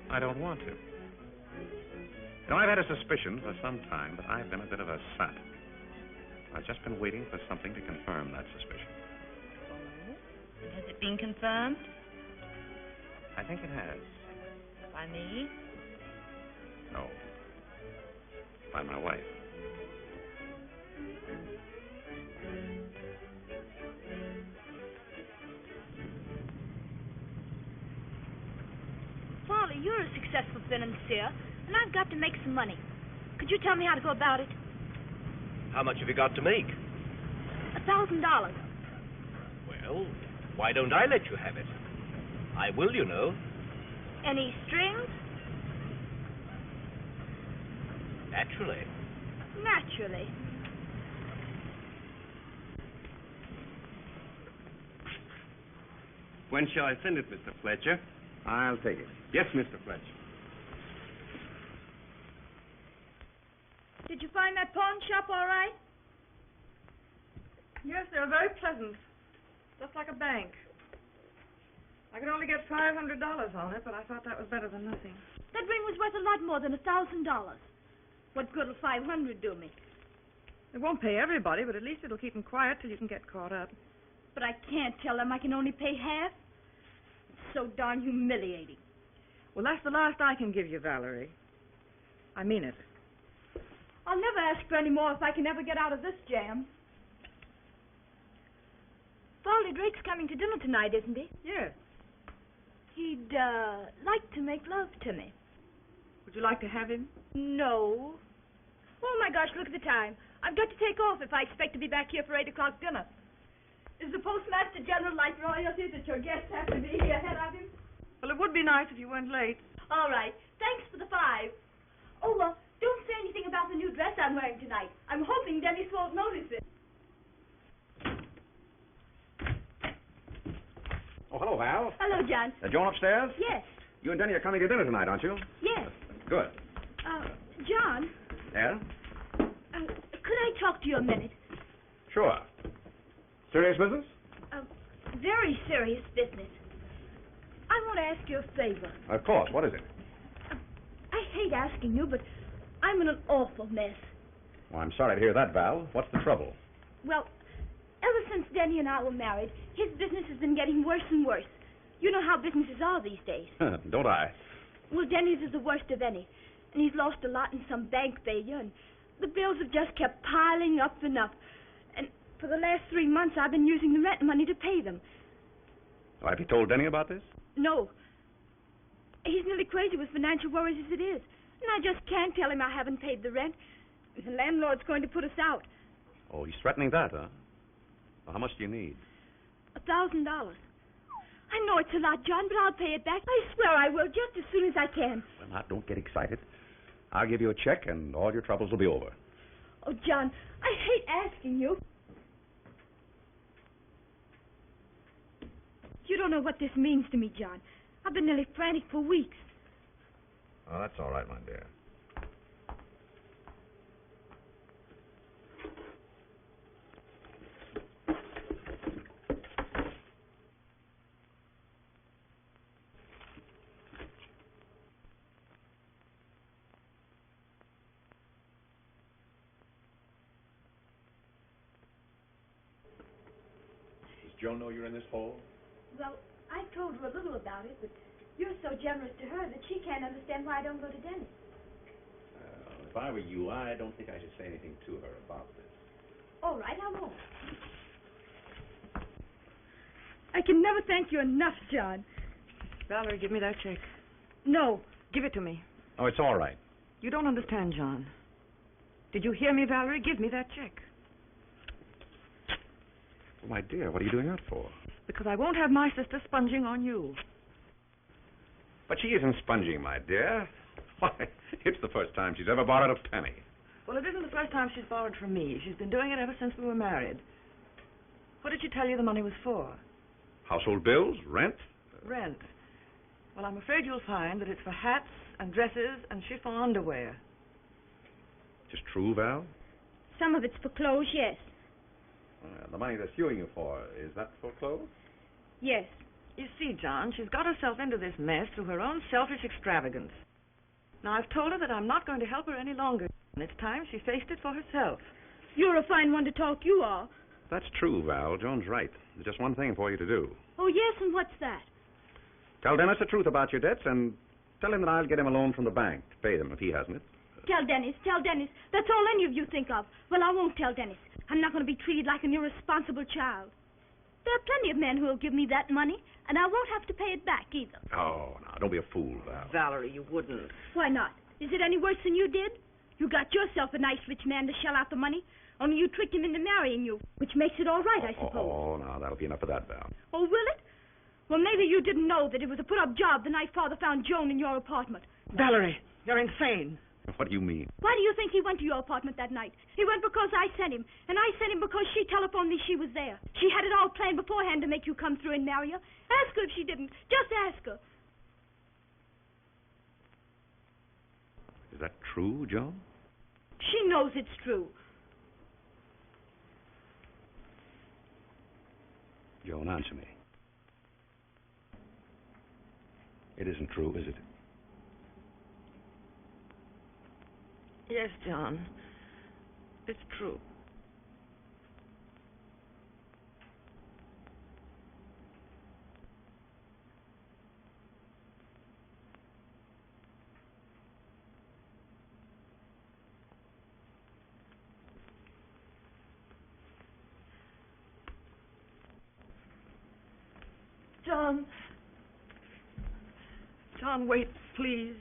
I don't want to. You know, I've had a suspicion for some time that I've been a bit of a sap. I've just been waiting for something to confirm that suspicion. Oh, and has it been confirmed? I think it has. By me? No. By my wife. Polly, you're a successful financier, and I've got to make some money. Could you tell me how to go about it? How much have you got to make? $1,000. Well, why don't I let you have it? I will, you know. Any strings? Naturally. Naturally. When shall I send it, Mr. Fletcher? I'll take it. Yes, Mr. Fletcher. Did you find that pawn shop all right? Yes, they were very pleasant. Just like a bank. I could only get $500 on it, but I thought that was better than nothing. That ring was worth a lot more than $1,000. What good will $500 do me? It won't pay everybody, but at least it'll keep them quiet till you can get caught up. But I can't tell them I can only pay half. It's so darn humiliating. Well, that's the last I can give you, Valerie. I mean it. I'll never ask for any more if I can ever get out of this jam. Baldy Drake's coming to dinner tonight, isn't he? Yes. He'd, like to make love to me. Would you like to have him? No. Oh, my gosh, look at the time. I've got to take off if I expect to be back here for 8 o'clock dinner. Is the Postmaster General like royalty that your guests have to be here ahead of him? Well, it would be nice if you weren't late. All right. Thanks for the 5. Oh, don't say anything about the new dress I'm wearing tonight. I'm hoping Dennis won't notice it. Oh, hello, Val. Hello, John. Joan upstairs? Yes. You and Denny are coming to dinner tonight, aren't you? Yes. Good. John, Yeah? could I talk to you a minute? Sure. Serious business? Very serious business. I want to ask you a favor. Of course. What is it? I hate asking you, but I'm in an awful mess. Well, I'm sorry to hear that, Val. What's the trouble? Well, ever since Denny and I were married, his business has been getting worse and worse. You know how businesses are these days. Don't I? Well, Denny's is the worst of any. And he's lost a lot in some bank failure, and the bills have just kept piling up and up. And for the last 3 months, I've been using the rent money to pay them. Oh, have you told Denny about this? No. He's nearly crazy with financial worries as it is. And I just can't tell him I haven't paid the rent. The landlord's going to put us out. Oh, he's threatening that, huh? Well, how much do you need? $1,000. I know it's a lot, John, but I'll pay it back. I swear I will, just as soon as I can. Well, now, don't get excited. I'll give you a check, and all your troubles will be over. Oh, John, I hate asking you. You don't know what this means to me, John. I've been nearly frantic for weeks. Oh, that's all right, my dear. Does Joan know you're in this hole? Well, I told her a little about it, but you're so generous to her that she can't understand why I don't go to Dennis. If I were you, I don't think I should say anything to her about this. All right, I won't. I can never thank you enough, John. Valerie, give me that check. No. Give it to me. Oh, it's all right. You don't understand, John. Did you hear me, Valerie? Give me that check. Well, my dear, what are you doing that for? Because I won't have my sister sponging on you. But she isn't sponging, my dear. Why, it's the first time she's ever borrowed a penny. Well, it isn't the first time she's borrowed from me. She's been doing it ever since we were married. What did she tell you the money was for? Household bills? Rent? Rent. Well, I'm afraid you'll find that it's for hats and dresses and chiffon underwear. Just true, Val? Some of it's for clothes, yes. The money they're suing you for, is that for clothes? Yes. You see, John, she's got herself into this mess through her own selfish extravagance. Now, I've told her that I'm not going to help her any longer, and it's time she faced it for herself. You're a fine one to talk, you are. That's true, Val. Joan's right. There's just one thing for you to do. Oh, yes, and what's that? Tell Dennis the truth about your debts and tell him that I'll get him a loan from the bank to pay them if he hasn't it. Tell Dennis. That's all any of you think of. Well, I won't tell Dennis. I'm not going to be treated like an irresponsible child. There are plenty of men who will give me that money, and I won't have to pay it back either. Oh, now, don't be a fool, Val. Valerie, you wouldn't. Why not? Is it any worse than you did? You got yourself a nice rich man to shell out the money, only you tricked him into marrying you, which makes it all right, I suppose. Oh, now, that'll be enough of that, Val. Oh, will it? Well, maybe you didn't know that it was a put-up job the night Father found Joan in your apartment. Valerie, you're insane. What do you mean? Why do you think he went to your apartment that night? He went because I sent him, and I sent him because she telephoned me she was there. She had it all planned beforehand to make you come through and marry her. Ask her if she didn't. Just ask her. Is that true, Joan? She knows it's true. Joan, answer me. It isn't true, is it? Yes, John. It's true. John. John, wait, please.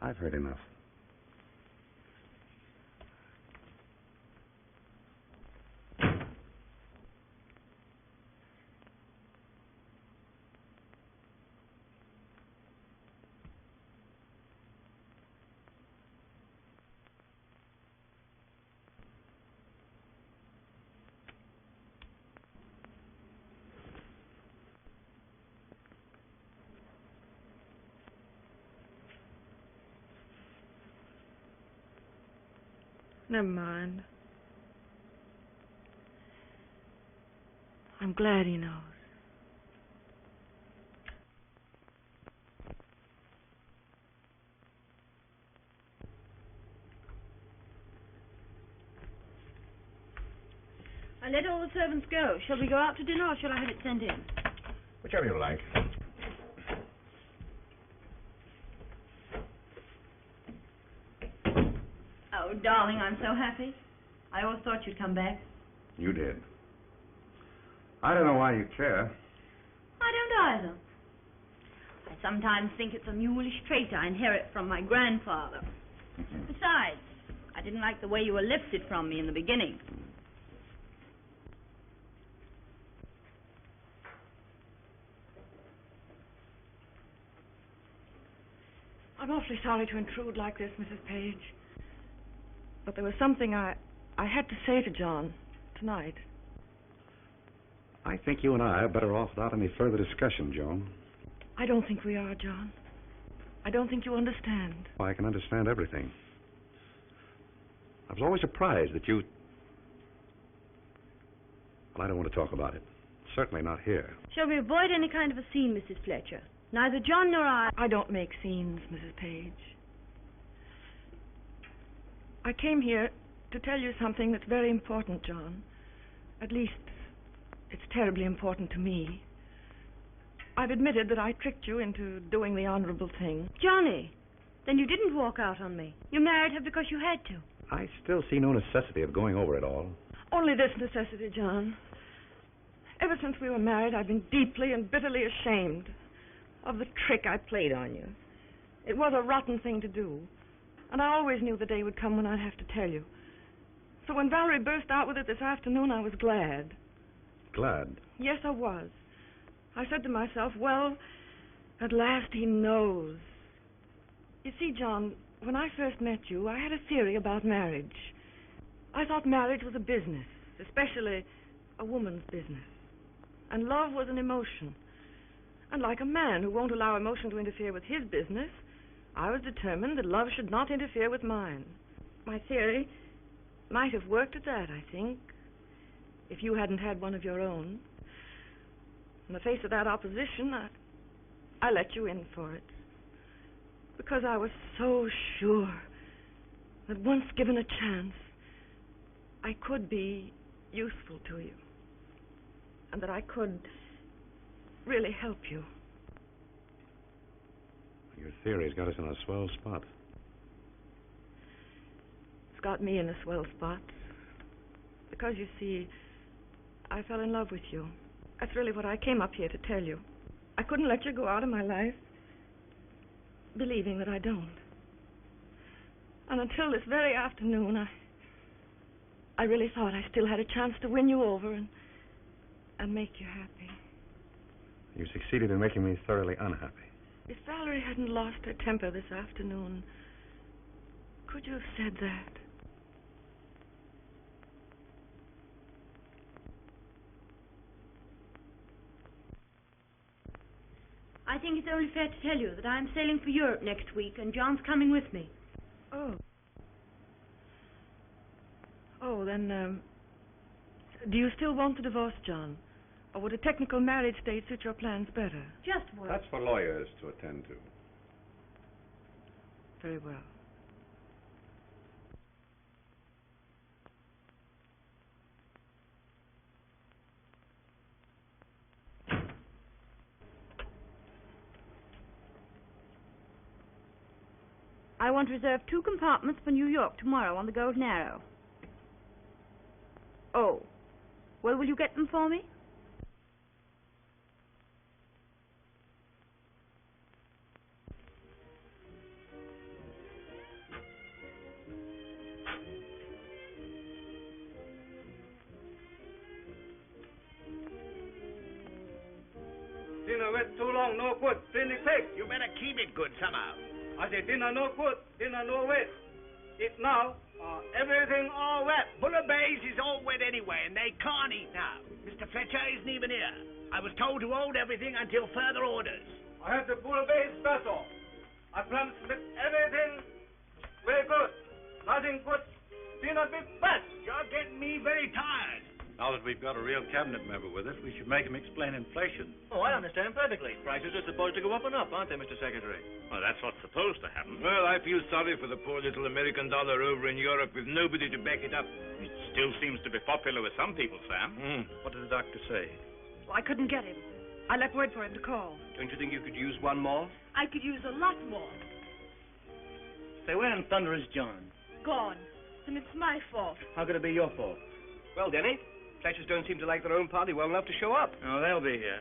I've heard enough. Never mind. I'm glad he knows. I let all the servants go. Shall we go out to dinner or shall I have it sent in? Whichever you like. Oh, darling, I'm so happy. I always thought you'd come back. You did. I don't know why you care. I don't either. I sometimes think it's a mulish trait I inherit from my grandfather. Besides, I didn't like the way you were lifted from me in the beginning. I'm awfully sorry to intrude like this, Mrs. Page. But there was something I had to say to John tonight. I think you and I are better off without any further discussion, Joan. I don't think we are, John. I don't think you understand. Oh, I can understand everything. I was always surprised that you... Well, I don't want to talk about it. Certainly not here. Shall we avoid any kind of a scene, Mrs. Fletcher? Neither John nor I don't make scenes, Mrs. Page. I came here to tell you something that's very important, John. At least, it's terribly important to me. I've admitted that I tricked you into doing the honorable thing. Johnny, then you didn't walk out on me. You married her because you had to. I still see no necessity of going over it all. Only this necessity, John. Ever since we were married, I've been deeply and bitterly ashamed of the trick I played on you. It was a rotten thing to do, and I always knew the day would come when I'd have to tell you. So when Valerie burst out with it this afternoon, I was glad. Glad? Yes, I was. I said to myself, well, at last he knows. You see, John, when I first met you, I had a theory about marriage. I thought marriage was a business, especially a woman's business. And love was an emotion. And like a man who won't allow emotion to interfere with his business, I was determined that love should not interfere with mine. My theory might have worked at that, I think, if you hadn't had one of your own. In the face of that opposition, I let you in for it. Because I was so sure that once given a chance, I could be useful to you. And that I could really help you. Your theory's got us in a swell spot. It's got me in a swell spot. Because, you see, I fell in love with you. That's really what I came up here to tell you. I couldn't let you go out of my life believing that I don't. And until this very afternoon, I really thought I still had a chance to win you over and make you happy. You succeeded in making me thoroughly unhappy. If Valerie hadn't lost her temper this afternoon, could you have said that? I think it's only fair to tell you that I'm sailing for Europe next week and John's coming with me. Oh. Oh, then, do you still want to divorce John? Or would a technical marriage state suit your plans better? Just work. That's for lawyers to attend to. Very well. I want to reserve 2 compartments for New York tomorrow on the Golden Arrow. Oh. Well, will you get them for me? Dinner wait too long, no good. Finish quick. You better keep it good somehow. I say dinner no good, dinner no wet. Eat now, everything all wet. Bouillabaisse is all wet anyway, and they can't eat now. Mr. Fletcher isn't even here. I was told to hold everything until further orders. I have the bouillabaisse special. I promise to make everything very good. Nothing good. Dinner big fast. You're getting me very tired. Now that we've got a real cabinet member with us, we should make him explain inflation. Oh, I understand perfectly. Prices are supposed to go up and up, aren't they, Mr. Secretary? Well, that's what's supposed to happen. Well, I feel sorry for the poor little American dollar over in Europe with nobody to back it up. It still seems to be popular with some people, Sam. What did the doctor say? Well, I couldn't get him. I left word for him to call. Don't you think you could use one more? I could use a lot more. Say, where in thunder is John? Gone. And it's my fault. How could it be your fault? Well, Denny, Fletchers don't seem to like their own party well enough to show up. Oh, they'll be here.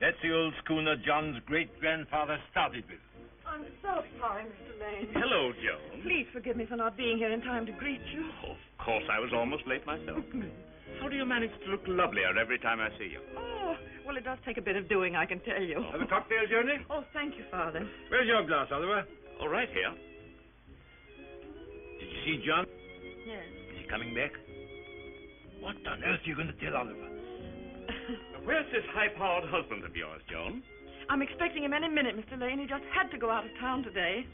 That's the old schooner John's great-grandfather started with. I'm so sorry, Mr. Lane. Hello, Joan. Please forgive me for not being here in time to greet you. Oh, of course, I was almost late myself. How do you manage to look lovelier every time I see you? Oh, well, it does take a bit of doing, I can tell you. Have a cocktail, Johnny? Oh, thank you, Father. Where's your glass, Oliver? All right, here. Did you see John? Yes. Is he coming back? What on earth are you going to tell Oliver? Where's this high-powered husband of yours, Joan? I'm expecting him any minute, Mr. Lane. He just had to go out of town today.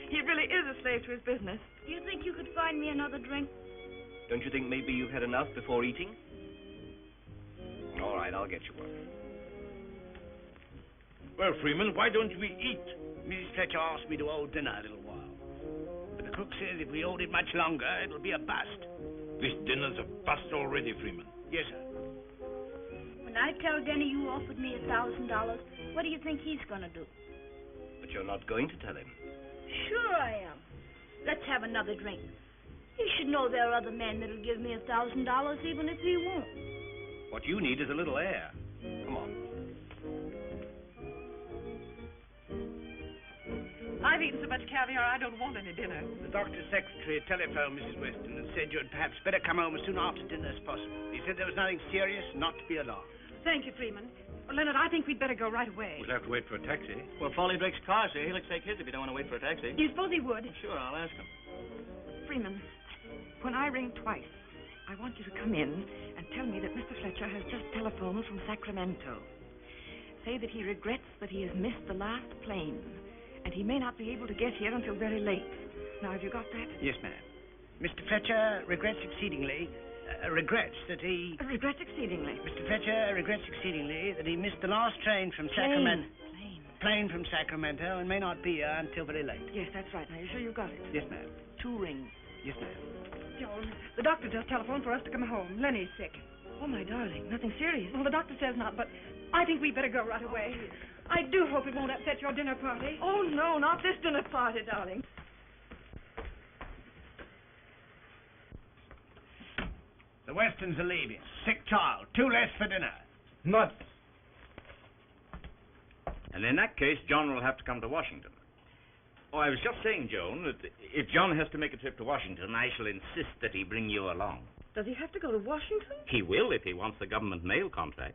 He really is a slave to his business. Do you think you could find me another drink? Don't you think maybe you've had enough before eating? All right, I'll get you one. Well, Freeman, why don't we eat? Mrs. Fletcher asked me to hold dinner a little while. But the cook says if we hold it much longer, it'll be a bust. This dinner's a bust already, Freeman. Yes, sir. When I tell Denny you offered me $1,000, what do you think he's going to do? But you're not going to tell him. Sure I am. Let's have another drink. He should know there are other men that'll give me $1,000 even if he won't. What you need is a little air. Come on. I've eaten so much caviar, I don't want any dinner. The doctor's secretary telephoned Mrs. Weston and said you'd perhaps better come home as soon after dinner as possible. He said there was nothing serious, not to be alarmed. Thank you, Freeman. Well, Leonard, I think we'd better go right away. We'll have to wait for a taxi. Well, Folly Drake's car, sir. He'll take his if you don't want to wait for a taxi. Do you suppose he would? Sure, I'll ask him. Freeman, when I ring twice, I want you to come in and tell me that Mr. Fletcher has just telephoned from Sacramento. Say that he regrets that he has missed the last plane, and he may not be able to get here until very late. Now, have you got that? Yes, ma'am. Mr. Fletcher regrets exceedingly regrets that he... Regrets exceedingly. Mr. Fletcher regrets exceedingly that he missed the last train from Sacramento. Plane from Sacramento and may not be here until very late. Yes, that's right. Now, you sure you've got it? Yes, ma'am. 2 rings. Yes, ma'am. Joan, the doctor just telephoned for us to come home. Lenny's sick. Oh, my darling. Nothing serious? Well, the doctor says not, but I think we better go right away. I do hope it won't upset your dinner party. Oh, no, not this dinner party, darling. The Westons are leaving. Sick child. 2 less for dinner. Nuts. And in that case, John will have to come to Washington. Oh, I was just saying, Joan, that if John has to make a trip to Washington, I shall insist that he bring you along. Does he have to go to Washington? He will if he wants the government mail contract.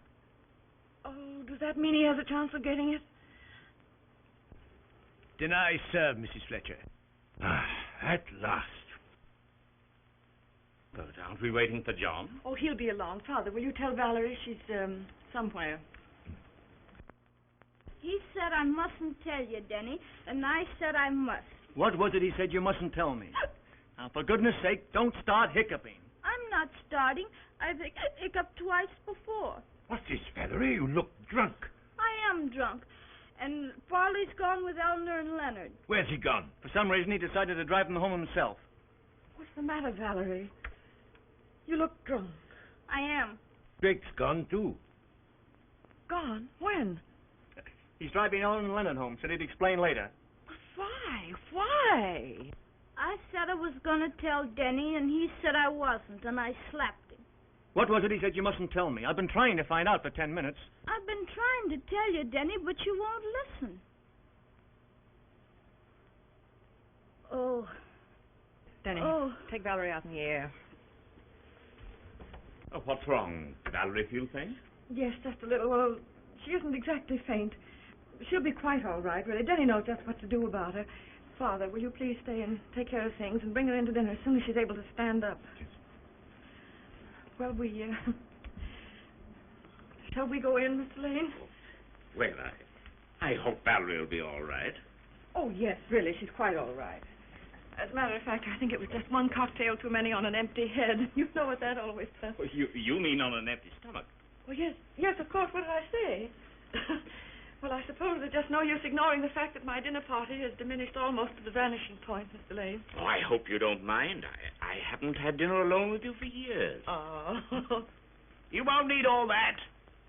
Oh, does that mean he has a chance of getting it? Dinner is served, Mrs. Fletcher. At last. But aren't we waiting for John? Oh, he'll be along. Father, will you tell Valerie she's, somewhere? He said I mustn't tell you, Denny, and I said I must. What was it he said you mustn't tell me? Now, for goodness sake, don't start hiccuping. I'm not starting. I've hiccuped twice before. What's this, Valerie? You look drunk. I am drunk. And Farley's gone with Eleanor and Leonard. Where's he gone? For some reason, he decided to drive them home himself. What's the matter, Valerie? You look drunk. I am. Drake's gone, too. Gone? When? He's driving Ellen and Leonard home. Said he'd explain later. Why? Why? I said I was going to tell Denny, and he said I wasn't, and I slapped him. What was it he said you mustn't tell me? I've been trying to find out for 10 minutes. I've been trying to tell you, Denny, but you won't listen. Oh. Denny, take Valerie out in the air. Oh, what's wrong? Did Valerie feel faint? Yes, just a little. Well, she isn't exactly faint. She'll be quite all right, really. Denny knows just what to do about her. Father, will you please stay and take care of things and bring her in to dinner as soon as she's able to stand up? Yes. Well, shall we go in, Mr. Lane? Well, I hope Valerie will be all right. Oh, yes, really, she's quite all right. As a matter of fact, I think it was just one cocktail too many on an empty head. You know what that always does. Well, you mean on an empty stomach? Well, yes, of course. What did I say? Well, I suppose there's just no use ignoring the fact that my dinner party has diminished almost to the vanishing point, Mr. Lane. Oh, I hope you don't mind. I haven't had dinner alone with you for years. Oh. You won't need all that.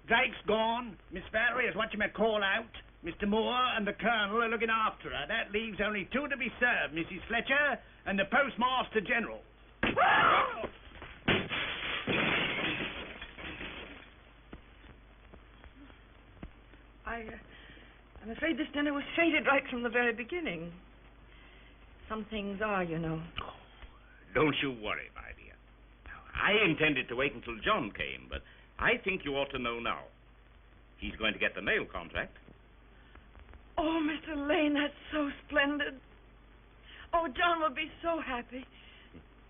Drake's gone. Miss Valerie is what you may call out. Mr. Moore and the Colonel are looking after her. That leaves only 2 to be served, Mrs. Fletcher and the Postmaster General. I'm afraid this dinner was fated right from the very beginning. Some things are, you know. Oh, don't you worry, my dear. Now, I intended to wait until John came, but I think you ought to know now. He's going to get the mail contract. Oh, Mr. Lane, that's so splendid. Oh, John will be so happy.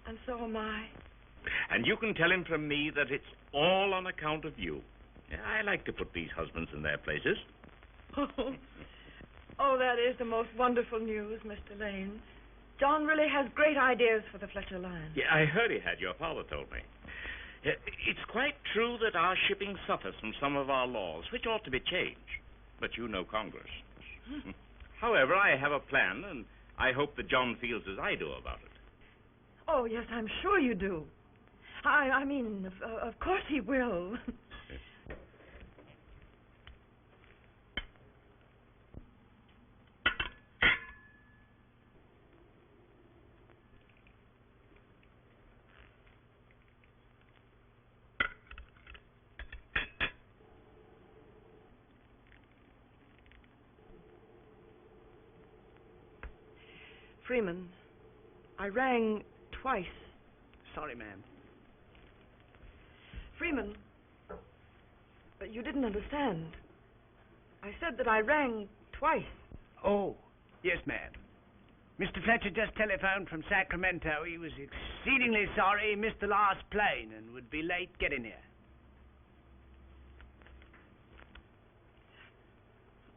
And so am I. And you can tell him from me that it's all on account of you. I like to put these husbands in their places. Oh, that is the most wonderful news, Mr. Lane. John really has great ideas for the Fletcher line. Yeah, I heard he had. Your father told me. It's quite true that our shipping suffers from some of our laws, which ought to be changed. But you know Congress. However, I have a plan, and I hope that John feels as I do about it. Oh, yes, I'm sure you do. I mean, of course he will. Freeman, I rang twice. Sorry, ma'am. Freeman, you didn't understand. I said that I rang twice. Oh, yes, ma'am. Mr. Fletcher just telephoned from Sacramento. He was exceedingly sorry he missed the last plane and would be late getting here.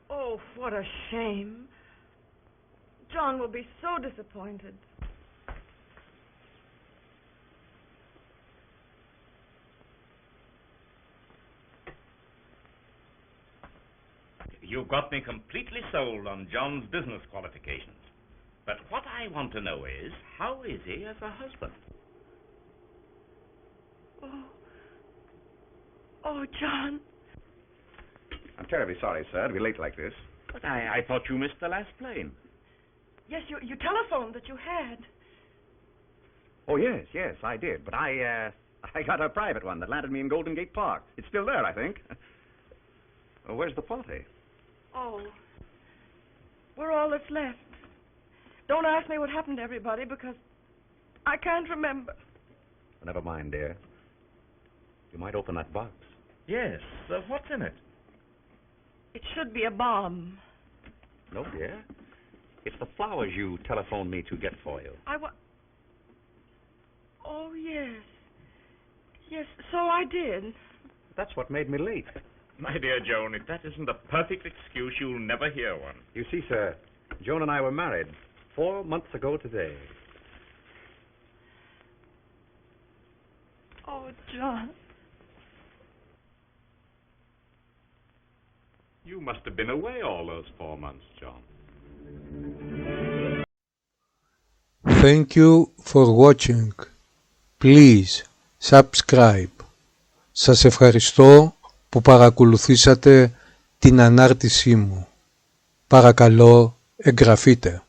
Oh, what a shame. John will be so disappointed. You got me completely sold on John's business qualifications. But what I want to know is, how is he as a husband? Oh, John. I'm terribly sorry, sir, to be late like this. But I thought you missed the last plane. Yes, you telephoned that you had. Oh, yes, I did. But I got a private one that landed me in Golden Gate Park. It's still there, I think. Where's the party? Oh, we're all that's left. Don't ask me what happened to everybody, because I can't remember. Never mind, dear. You might open that box. Yes, what's in it? It should be a bomb. No, dear. It's the flowers you telephoned me to get for you. Oh, yes. Yes, so I did. That's what made me late. My dear Joan, if that isn't a perfect excuse, you'll never hear one. You see, sir, Joan and I were married 4 months ago today. Oh, John. You must have been away all those 4 months, John. Thank you for watching. Please subscribe. Σας ευχαριστώ που παρακολουθήσατε την ανάρτησή μου. Παρακαλώ εγγραφείτε.